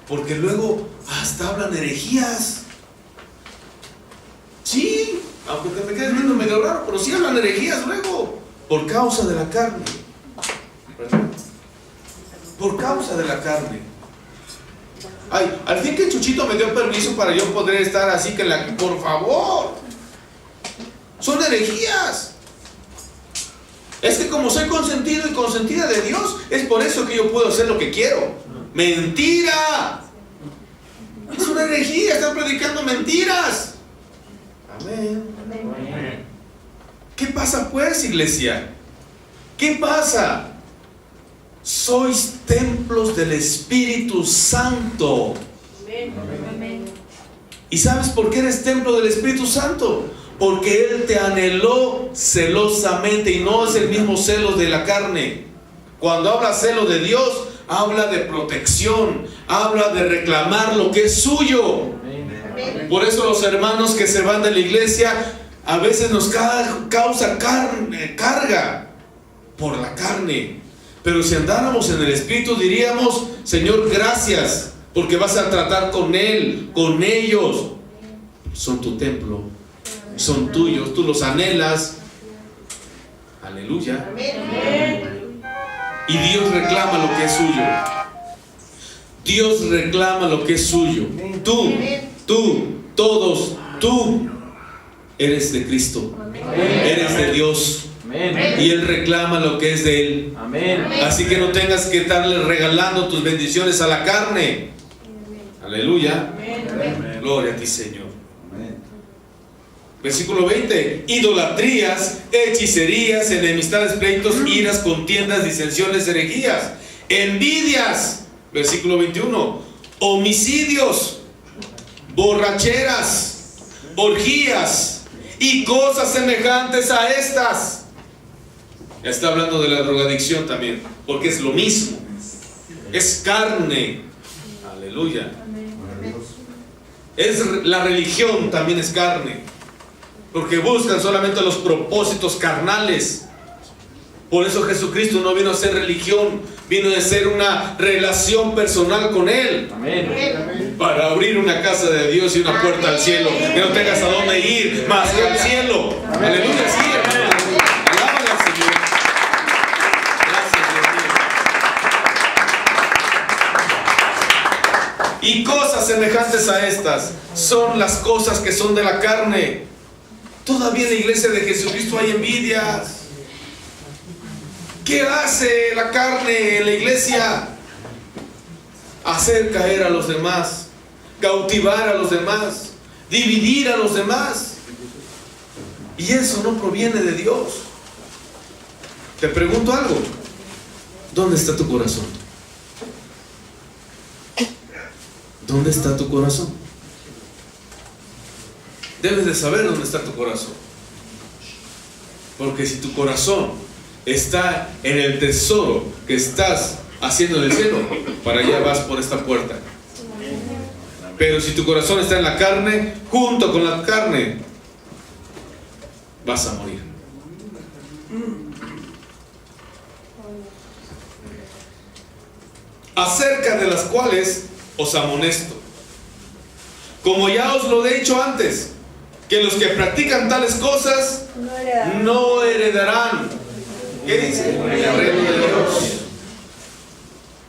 Porque luego hasta hablan herejías. Sí, aunque te me quedes viendo medio raro, pero sí hablan herejías luego, por causa de la carne. ¿Verdad? Por causa de la carne. Ay, al fin que Chuchito me dio permiso para yo poder estar así que por favor. Son herejías. Es que como soy consentido y consentida de Dios, es por eso que yo puedo hacer lo que quiero. ¡Mentira! Es una herejía, están predicando mentiras. Amén. ¿Qué pasa pues, iglesia? ¿Qué pasa? Sois templos del Espíritu Santo. ¿Y sabes por qué eres templo del Espíritu Santo? Porque Él te anheló celosamente, y no es el mismo celo de la carne. Cuando habla celo de Dios, habla de protección, habla de reclamar lo que es suyo. Por eso los hermanos que se van de la iglesia a veces nos causa carga por la carne. Pero si andáramos en el Espíritu diríamos: Señor, gracias, porque vas a tratar con Él, con ellos. Son tu templo, son tuyos, tú los anhelas. Aleluya. Y Dios reclama lo que es suyo. Dios reclama lo que es suyo. Tú, todos, tú eres de Cristo. Eres de Dios. Y Él reclama lo que es de Él. Así que no tengas que estarle regalando tus bendiciones a la carne. Aleluya. Gloria a ti, Señor. Versículo 20: idolatrías, hechicerías, enemistades, pleitos, iras, contiendas, disensiones, herejías, envidias. Versículo 21: homicidios, borracheras, orgías y cosas semejantes a estas. Ya está hablando de la drogadicción también, porque es lo mismo, es carne. Aleluya. Es la religión, también es carne, porque buscan solamente los propósitos carnales. Por eso Jesucristo no vino a ser religión, vino a ser una relación personal con Él. Amén. Para abrir una casa de Dios y una puerta al cielo, que no tengas a dónde ir más que al cielo. Aleluya, sí, hermano. Alábale al Señor. Gracias, Dios mío. Y cosas semejantes a estas son las cosas que son de la carne. Todavía en la iglesia de Jesucristo hay envidias. ¿Qué hace la carne en la iglesia? Hacer caer a los demás, cautivar a los demás, dividir a los demás. Y eso no proviene de Dios. Te pregunto algo: ¿dónde está tu corazón? ¿Dónde está tu corazón? Debes de saber dónde está tu corazón. Porque si tu corazón está en el tesoro que estás haciendo en el cielo, para allá vas por esta puerta. Pero si tu corazón está en la carne, junto con la carne vas a morir. Acerca de las cuales os amonesto, como ya os lo he dicho antes, que los que practican tales cosas no heredarán. ¿Qué dice? El reino de Dios.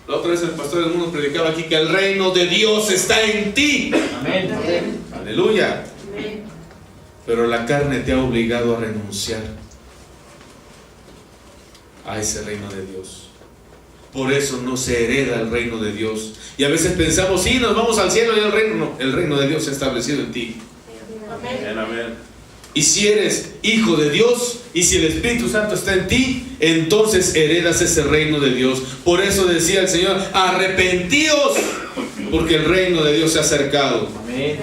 La otra vez el pastor del mundo predicaba aquí que el reino de Dios está en ti. Amén. Aleluya. Amén. Pero la carne te ha obligado a renunciar a ese reino de Dios. Por eso no se hereda el reino de Dios. Y a veces pensamos: sí, nos vamos al cielo y al reino. No, el reino de Dios se ha establecido en ti. Amén. Amén. Y si eres hijo de Dios, y si el Espíritu Santo está en ti, entonces heredas ese reino de Dios. Por eso decía el Señor: arrepentíos, porque el reino de Dios se ha acercado. Amén.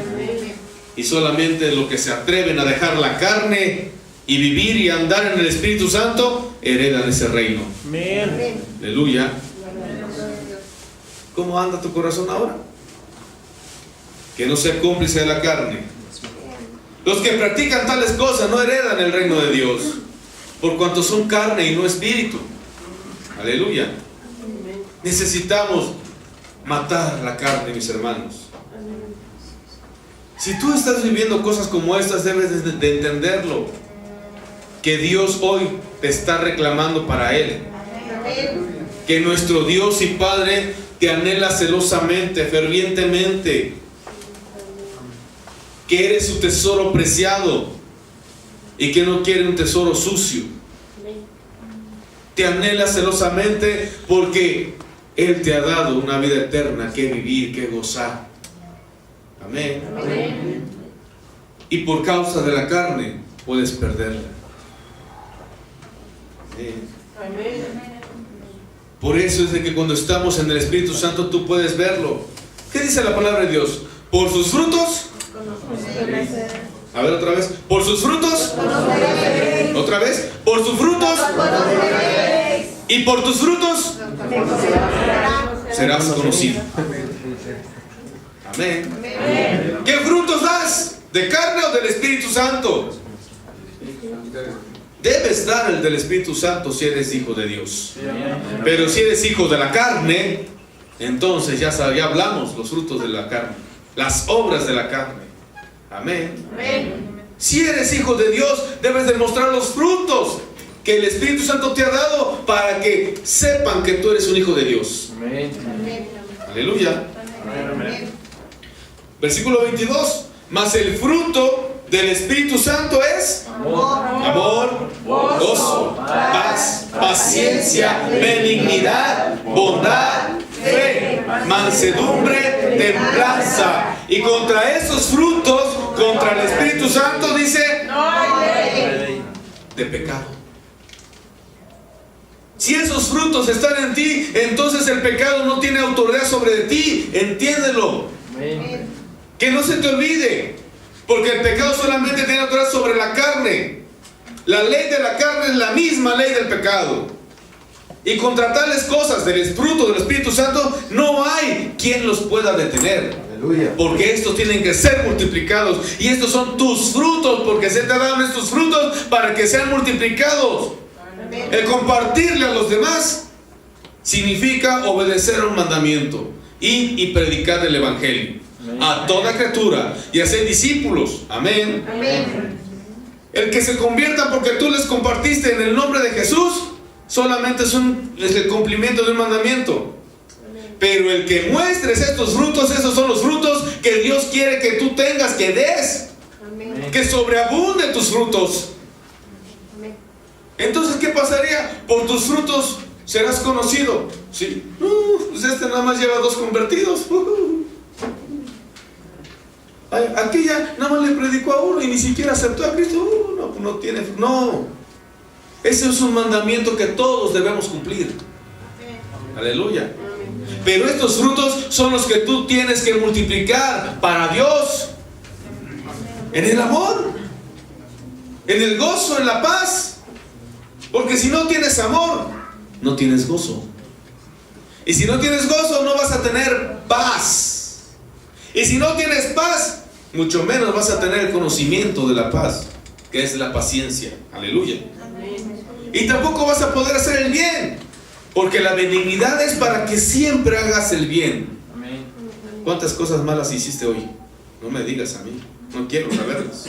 Y solamente los que se atreven a dejar la carne y vivir y andar en el Espíritu Santo heredan ese reino. Amén. Aleluya. ¿Cómo anda tu corazón ahora? Que no sea cómplice de la carne. Los que practican tales cosas no heredan el reino de Dios. por cuanto son carne y no espíritu. Aleluya. Necesitamos matar la carne, mis hermanos. Si tú estás viviendo cosas como estas, debes de entenderlo, que Dios hoy te está reclamando para Él. Que nuestro Dios y Padre te anhela celosamente, fervientemente, que eres su tesoro preciado y que no quiere un tesoro sucio. Te anhela celosamente porque Él te ha dado una vida eterna que vivir, que gozar. Amén. Amén. Y por causa de la carne puedes perderla. Amén. Por eso es de que cuando estamos en el Espíritu Santo tú puedes verlo. ¿Qué dice la palabra de Dios? Por sus frutos. A ver otra vez. Por sus frutos. Otra vez. Por sus frutos. Y por tus frutos serás conocido. Amén. ¿Qué frutos das? ¿De carne o del Espíritu Santo? Debes dar el del Espíritu Santo si eres hijo de Dios. Pero si eres hijo de la carne, entonces ya hablamos los frutos de la carne, las obras de la carne. Amén. Si eres hijo de Dios, debes demostrar los frutos que el Espíritu Santo te ha dado para que sepan que tú eres un hijo de Dios. Aleluya. Versículo 22. Mas el fruto del Espíritu Santo es amor, gozo, paz, paciencia, benignidad, bondad, fe, mansedumbre, templanza. Y contra esos frutos, contra el Espíritu Santo, dice, no hay ley de pecado. Si esos frutos están en ti, entonces el pecado no tiene autoridad sobre ti. Entiéndelo. Que no se te olvide. Porque el pecado solamente tiene autoridad sobre la carne. La ley de la carne es la misma ley del pecado. Y contra tales cosas del fruto del Espíritu Santo no hay quien los pueda detener. Aleluya. Porque estos tienen que ser multiplicados. Y estos son tus frutos, porque se te dan estos frutos para que sean multiplicados. Amén. El compartirle a los demás significa obedecer a un mandamiento y predicar el Evangelio a toda criatura y hacer discípulos. Amén. Amén. El que se convierta porque tú les compartiste en el nombre de Jesús solamente es el cumplimiento de un mandamiento. Pero el que muestres estos frutos, esos son los frutos que Dios quiere que tú tengas, que des. Amén. Que sobreabunden tus frutos. Amén. Entonces, ¿qué pasaría? Por tus frutos serás conocido. ¿Sí? Pues este nada más lleva 2 convertidos. Aquella nada más le predicó a uno y ni siquiera aceptó a Cristo. No tiene. No. Ese es un mandamiento que todos debemos cumplir. Aleluya. Pero estos frutos son los que tú tienes que multiplicar para Dios. En el amor, en el gozo, en la paz. Porque si no tienes amor, no tienes gozo. Y si no tienes gozo, no vas a tener paz. Y si no tienes paz, mucho menos vas a tener el conocimiento de la paz, que es la paciencia. Aleluya. Y tampoco vas a poder hacer el bien, porque la benignidad es para que siempre hagas el bien. ¿Cuántas cosas malas hiciste hoy? No me digas a mí, no quiero saberlas.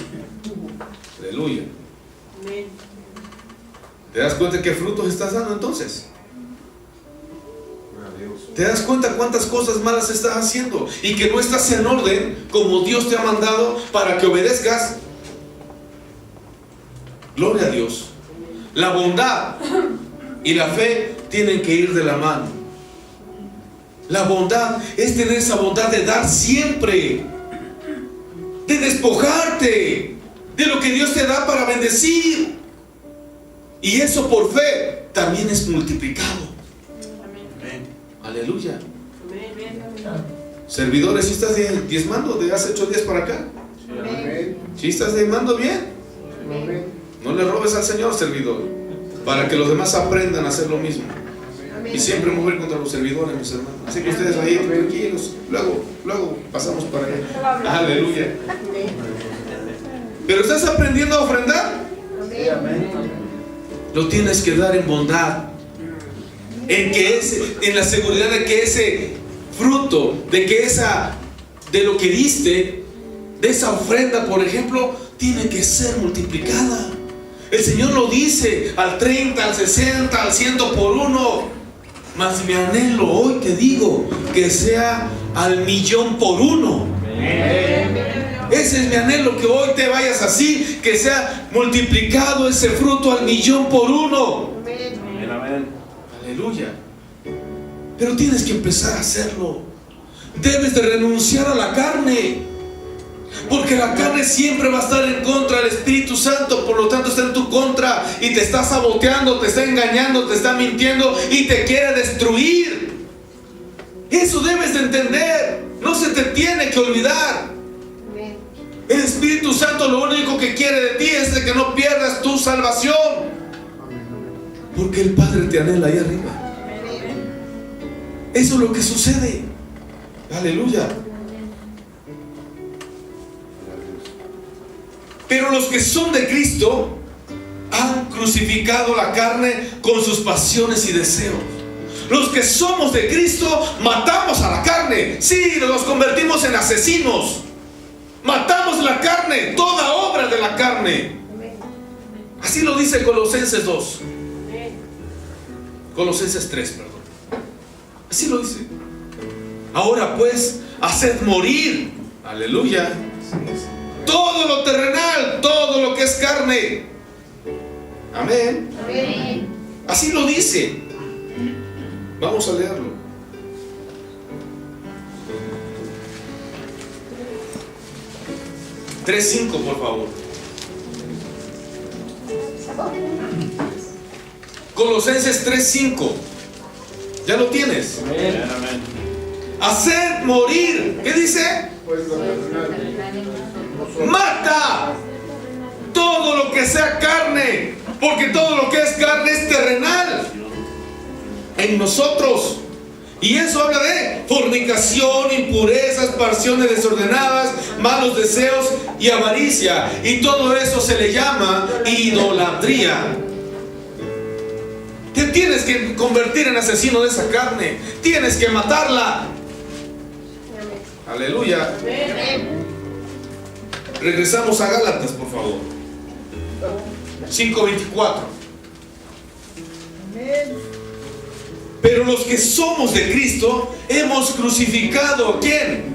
Aleluya. ¿Te das cuenta qué frutos estás dando entonces? ¿Te das cuenta cuántas cosas malas estás haciendo? Y que no estás en orden como Dios te ha mandado para que obedezcas. Gloria a Dios. La bondad y la fe tienen que ir de la mano. La bondad es tener esa bondad de dar siempre, de despojarte de lo que Dios te da para bendecir. Y eso por fe también es multiplicado. Aleluya. Servidores, ¿sí estás diezmando de hace 8 días para acá? ¿Sí estás diezmando bien? No le robes al Señor, servidor, para que los demás aprendan a hacer lo mismo. Y siempre mover contra los servidores, mis hermanos. Así que ustedes ahí tranquilos, luego pasamos para allá. Aleluya. ¿Pero estás aprendiendo a ofrendar? lo tienes que dar en bondad, en la seguridad de que ese fruto, de lo que diste, de esa ofrenda, por ejemplo, tiene que ser multiplicada. El Señor lo dice: al 30, al 60, al 100 por uno. Mas mi anhelo hoy te digo que sea al 1,000,000 por uno. Ese es mi anhelo, que hoy te vayas así, que sea multiplicado ese fruto al 1,000,000 por uno. Aleluya. Pero tienes que empezar a hacerlo. Debes de renunciar a la carne, porque la carne siempre va a estar en contra del Espíritu Santo. Por lo tanto está en tu contra y te está saboteando, te está engañando, te está mintiendo y te quiere destruir. Eso debes de entender. No se te tiene que olvidar. El Espíritu Santo lo único que quiere de ti es de que no pierdas tu salvación, porque el Padre te anhela ahí arriba. Eso es lo que sucede. Aleluya. Pero los que son de Cristo han crucificado la carne con sus pasiones y deseos. Los que somos de Cristo matamos a la carne. Sí, nos convertimos en asesinos. Matamos la carne, toda obra de la carne. Así lo dice Colosenses 2. Colosenses 3, perdón. Así lo dice. Ahora pues, haced morir, aleluya, todo lo terrenal, todo lo que es carne. Amén. Así lo dice. Vamos a leerlo. (3:5) por favor. Colosenses 3:5. ¿Ya lo tienes? Amén. Hacer morir. ¿Qué dice? Mata todo lo que sea carne, porque todo lo que es carne es terrenal en nosotros. Y eso habla de fornicación, impurezas, pasiones desordenadas, malos deseos y avaricia. Y todo eso se le llama idolatría. Te tienes que convertir en asesino de esa carne. Tienes que matarla. Aleluya. Regresamos a Gálatas, por favor. 5:24. Pero los que somos de Cristo hemos crucificado, ¿quién?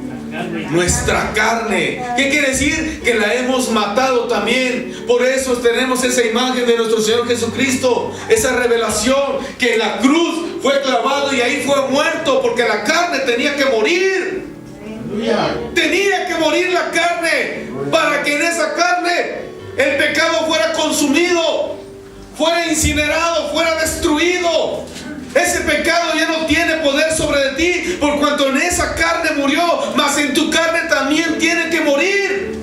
Nuestra carne. ¿Qué quiere decir? Que la hemos matado también. Por eso tenemos esa imagen de nuestro Señor Jesucristo, esa revelación, que en la cruz fue clavado y ahí fue muerto, porque la carne tenía que morir. Tenía que morir la carne, para que en esa carne el pecado fuera consumido, fuera incinerado, fuera destruido. Ese pecado ya no tiene poder sobre de ti, por cuanto en esa carne murió, mas en tu carne también tiene que morir.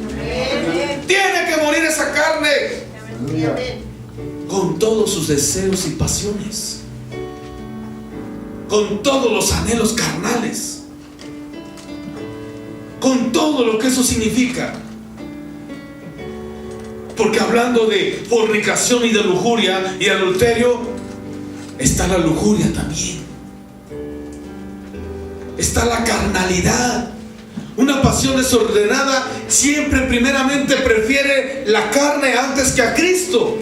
Tiene que morir esa carne, con todos sus deseos y pasiones, con todos los anhelos carnales, con todo lo que eso significa. Porque hablando de fornicación y de lujuria y adulterio, está la lujuria también. Está la carnalidad. Una pasión desordenada siempre primeramente prefiere la carne antes que a Cristo.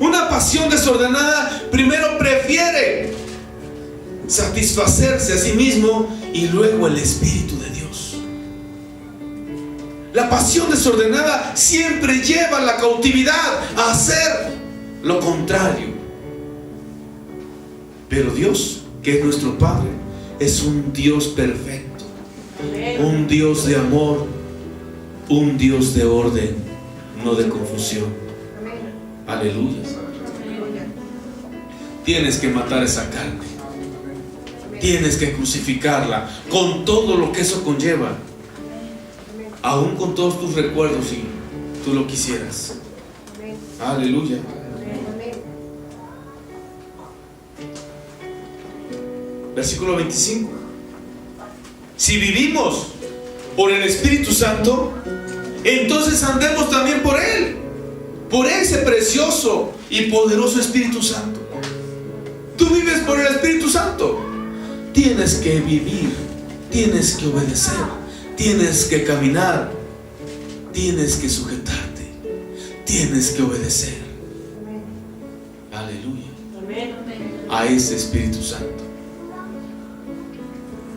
Una pasión desordenada primero prefiere satisfacerse a sí mismo y luego el Espíritu de Dios. La pasión desordenada siempre lleva a la cautividad a hacer lo contrario. Pero Dios, que es nuestro Padre, es un Dios perfecto, un Dios de amor, un Dios de orden, no de confusión. Aleluya. Tienes que matar esa carne, tienes que crucificarla con todo lo que eso conlleva, aún con todos tus recuerdos, si tú lo quisieras. Aleluya. Versículo 25. Si vivimos por el Espíritu Santo, entonces andemos también por Él. por ese precioso y poderoso Espíritu Santo. Tú vives por el Espíritu Santo. Tienes que vivir, tienes que obedecer, tienes que caminar, tienes que sujetarte, tienes que obedecer. Aleluya. A ese Espíritu Santo.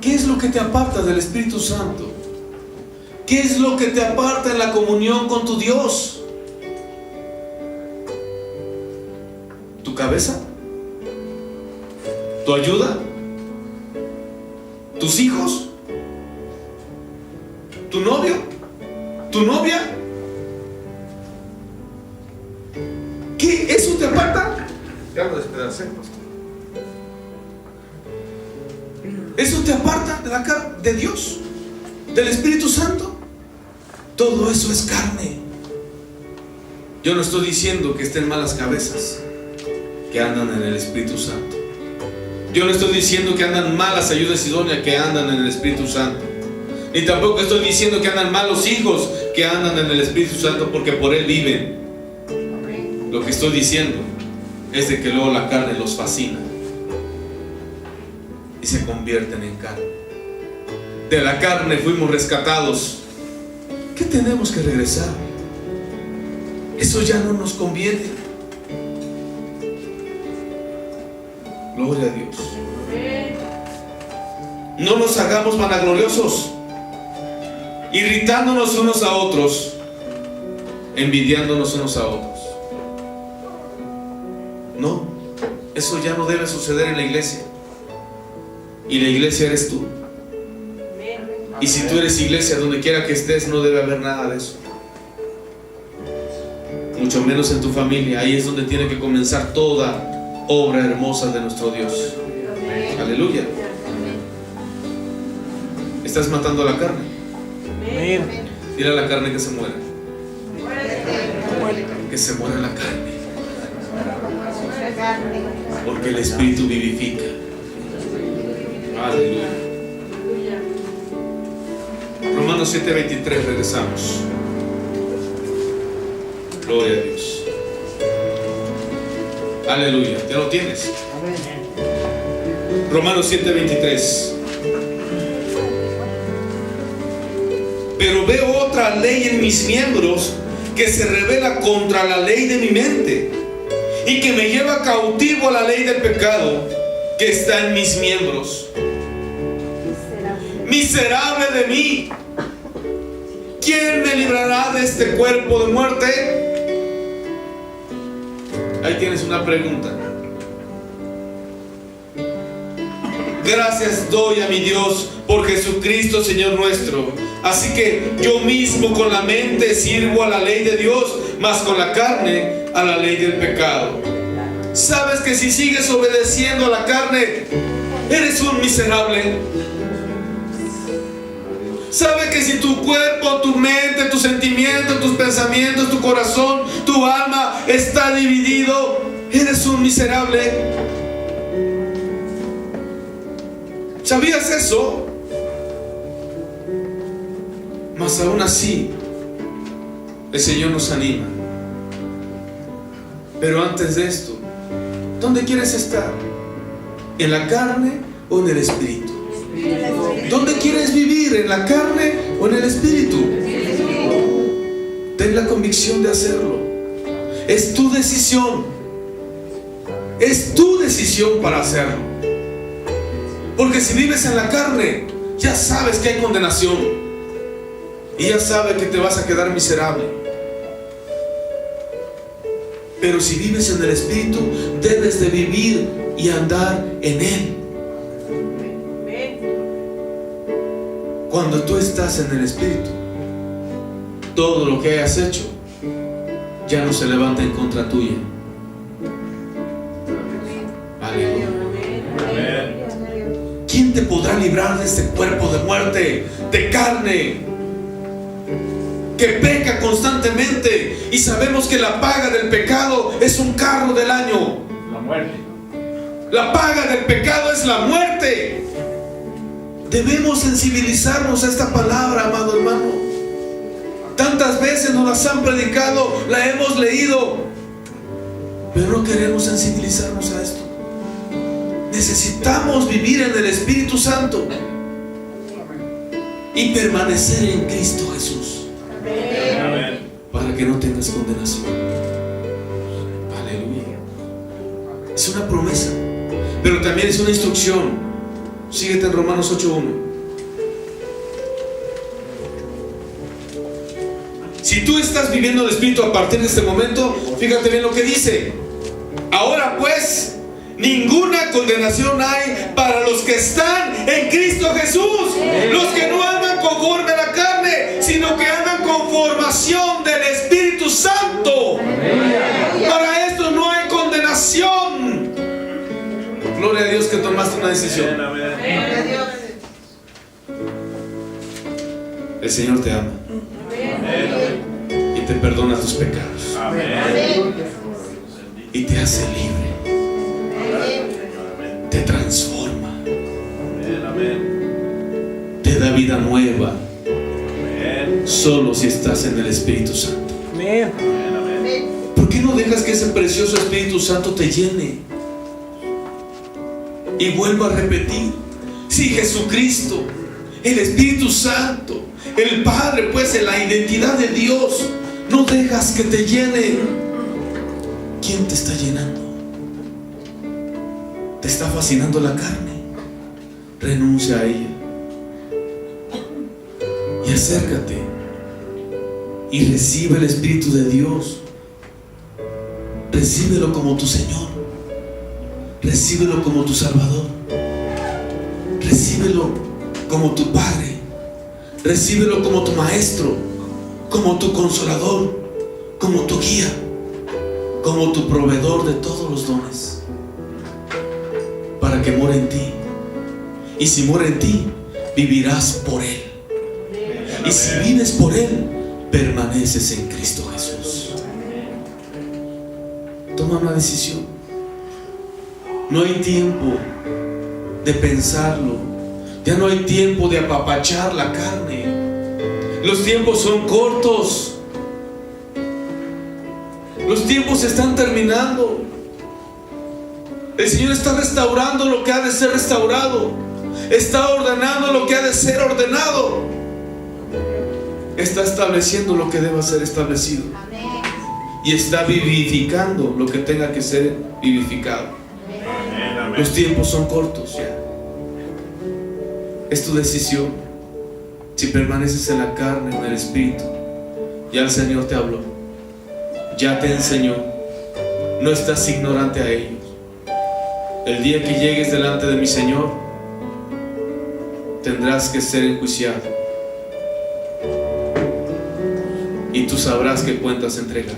¿Qué es lo que te aparta del Espíritu Santo? ¿Qué es lo que te aparta en la comunión con tu Dios? ¿Tu cabeza? ¿Tu ayuda? ¿Tus hijos? ¿Tu novio? ¿Tu novia? ¿Qué? ¿Eso te aparta? Ya lo despedacé, pastor. ¿Eso te aparta de la cara de Dios? ¿Del Espíritu Santo? Todo eso es carne. Yo no estoy diciendo que estén malas cabezas que andan en el Espíritu Santo. Yo no estoy diciendo que andan malas ayudas idóneas que andan en el Espíritu Santo. Ni tampoco estoy diciendo que andan malos hijos que andan en el Espíritu Santo porque por Él viven. Lo que estoy diciendo es de que luego la carne los fascina y se convierten en carne. De la carne fuimos rescatados. ¿Qué tenemos que regresar? Eso ya no nos conviene. Gloria a Dios. No nos hagamos vanagloriosos, irritándonos unos a otros, envidiándonos unos a otros. No, eso ya no debe suceder en la iglesia. Y la iglesia eres tú. Y si tú eres iglesia, donde quiera que estés, no debe haber nada de eso. Mucho menos en tu familia. Ahí es donde tiene que comenzar toda obra hermosa de nuestro Dios. Aleluya. Estás matando a la carne. Dile a la carne que se muera. Que se muera la carne. Porque el Espíritu vivifica. Aleluya. Romanos 7:23, regresamos. Gloria a Dios. Aleluya. ¿Ya lo tienes? Romanos 7:23. Pero veo otra ley en mis miembros que se revela contra la ley de mi mente y que me lleva cautivo a la ley del pecado que está en mis miembros. Miserable de mí, ¿quién me librará de este cuerpo de muerte? Ahí tienes una pregunta. Gracias doy a mi Dios por Jesucristo Señor nuestro. Así que yo mismo con la mente sirvo a la ley de Dios, mas con la carne a la ley del pecado. Sabes que si sigues obedeciendo a la carne, eres un miserable. Sabes que si tu cuerpo, tu mente, tus sentimientos, tus pensamientos, tu corazón, tu alma está dividido, eres un miserable. ¿Sabías eso? Mas aún así, el Señor nos anima. Pero antes de esto, ¿dónde quieres estar? ¿En la carne o en el Espíritu? ¿Dónde quieres vivir? ¿En la carne o en el Espíritu? Ten la convicción de hacerlo. Es tu decisión. Es tu decisión para hacerlo. Porque si vives en la carne, ya sabes que hay condenación. Y ya sabes que te vas a quedar miserable. Pero si vives en el Espíritu, debes de vivir y andar en Él. Cuando tú estás en el Espíritu, todo lo que hayas hecho ya no se levanta en contra tuya. Aleluya. ¿Quién te podrá librar de este cuerpo de muerte, de carne, que peca constantemente? Y sabemos que la paga del pecado es un carro del año. La muerte. La paga del pecado es la muerte. Debemos sensibilizarnos a esta palabra, amado hermano. Tantas ¿Cuántas veces nos las han predicado? La hemos leído, pero no queremos sensibilizarnos a esto. Necesitamos vivir en el Espíritu Santo y permanecer en Cristo Jesús, para que no tengas condenación. Aleluya. Es una promesa, pero también es una instrucción. Síguete en Romanos 8:1. Si tú estás viviendo el Espíritu a partir de este momento, fíjate bien lo que dice. Ahora pues, ninguna condenación hay para los que están en Cristo Jesús, los que no andan conforme a la carne, sino que andan con formación del Espíritu Santo. Para esto no hay condenación. Gloria a Dios que tomaste una decisión. El Señor te ama y te perdona tus pecados y te hace libre, te transforma, te da vida nueva, solo si estás en el Espíritu Santo. ¿Por qué no dejas que ese precioso Espíritu Santo te llene? Y vuelvo a repetir, si Jesucristo, el Espíritu Santo, el Padre, pues en la identidad de Dios, no dejas que te llenen, ¿quién te está llenando? ¿Te está fascinando la carne? Renuncia a ella y acércate y recibe el Espíritu de Dios. Recíbelo como tu Señor, recíbelo como tu Salvador, recíbelo como tu Padre, recíbelo como tu Maestro, como tu Consolador, como tu guía, como tu proveedor de todos los dones, para que more en ti. Y si mora en ti, vivirás por Él. Y si vives por Él, permaneces en Cristo Jesús. Toma una decisión. No hay tiempo de pensarlo. Ya no hay tiempo de apapachar la carne. Los tiempos son cortos. Los tiempos se están terminando. El Señor está restaurando lo que ha de ser restaurado. Está ordenando lo que ha de ser ordenado. Está estableciendo lo que deba ser establecido. Y está vivificando lo que tenga que ser vivificado. Los tiempos son cortos ya. Es tu decisión. Si permaneces en la carne o en el Espíritu, ya el Señor te habló, ya te enseñó. No estás ignorante a ellos. El día que llegues delante de mi Señor, tendrás que ser enjuiciado, y tú sabrás qué cuentas entregar.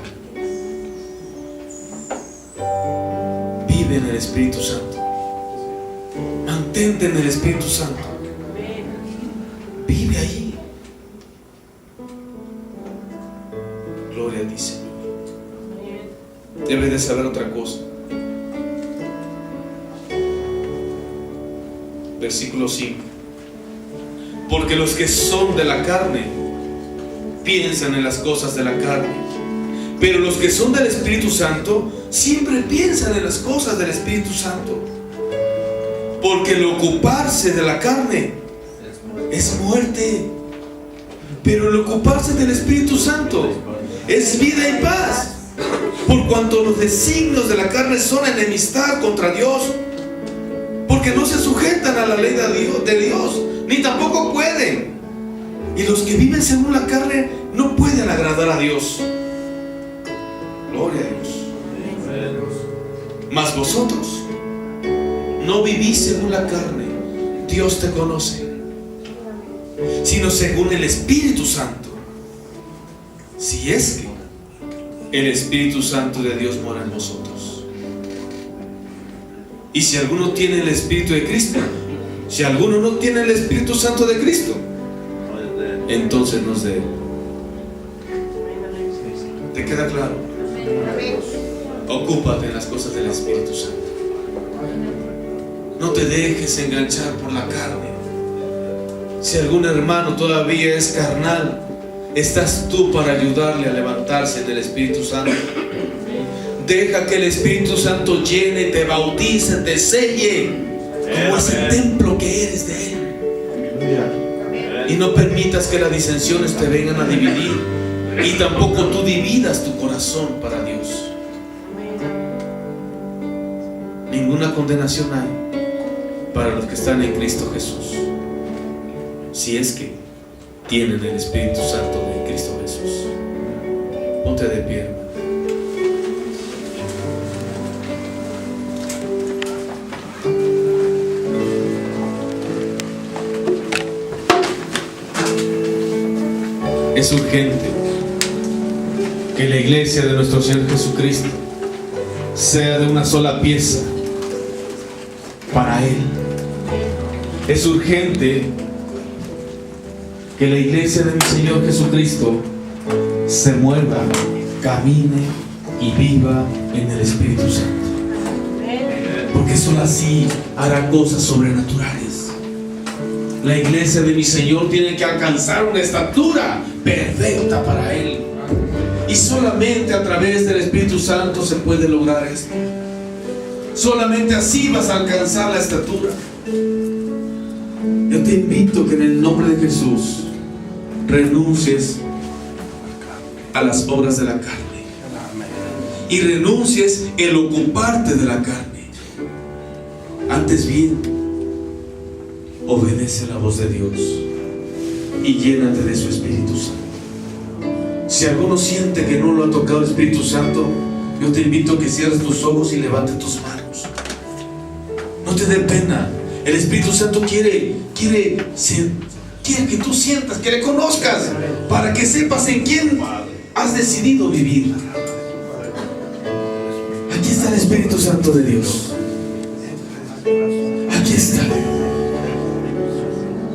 Vive en el Espíritu Santo. Mantente en el Espíritu Santo. Vive ahí. Gloria a ti, Señor. Debes de saber otra cosa. Versículo 5. Porque los que son de la carne piensan en las cosas de la carne, pero los que son del Espíritu Santo siempre piensan en las cosas del Espíritu Santo. Porque el ocuparse de la carne es muerte, pero el ocuparse del Espíritu Santo es vida y paz. Por cuanto los designios de la carne son enemistad contra Dios, porque no se sujetan a la ley de Dios, ni tampoco pueden. Y los que viven según la carne no pueden agradar a Dios. Gloria a Dios. Mas vosotros no vivís según la carne, Dios te conoce, sino según el Espíritu Santo. Si es que el Espíritu Santo de Dios mora en vosotros. Y si alguno tiene el Espíritu de Cristo, si alguno no tiene el Espíritu Santo de Cristo, entonces no es de Él. ¿Te queda claro? Ocúpate en las cosas del Espíritu Santo. No te dejes enganchar por la carne. Si algún hermano todavía es carnal, estás tú para ayudarle a levantarse en el Espíritu Santo. Deja que el Espíritu Santo llene, te bautice, te selle como ese templo que eres de Él. Y no permitas que las disensiones te vengan a dividir, y tampoco tú dividas tu corazón para Dios. Ninguna condenación hay para los que están en Cristo Jesús, si es que tienen el Espíritu Santo de Cristo Jesús. Ponte de pie, hermano. Es urgente que la iglesia de nuestro Señor Jesucristo sea de una sola pieza para Él. Es urgente que la iglesia de mi Señor Jesucristo se mueva, camine y viva en el Espíritu Santo, porque solo así hará cosas sobrenaturales. La iglesia de mi Señor tiene que alcanzar una estatura perfecta para Él, y solamente a través del Espíritu Santo se puede lograr esto. Solamente así vas a alcanzar la estatura. Yo te invito que en el nombre de Jesús renuncies a las obras de la carne y renuncies el ocuparte de la carne. Antes bien, obedece la voz de Dios y llénate de su Espíritu Santo. Si alguno siente que no lo ha tocado el Espíritu Santo, yo te invito a que cierres tus ojos y levantes tus manos. No te dé pena. El Espíritu Santo quiere que tú sientas, que le conozcas, para que sepas en quién has decidido vivir. Aquí está el Espíritu Santo de Dios. Aquí está.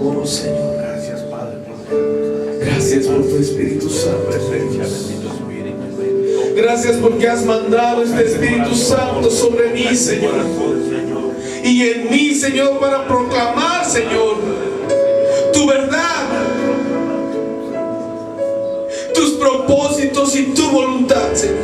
Oh Señor, Gracias, Padre. gracias por tu Espíritu Santo. Gracias porque has mandado este Espíritu Santo sobre mí, Señor, y en mí, Señor, para proclamar, Señor, tu verdad, tus propósitos y tu voluntad, Señor.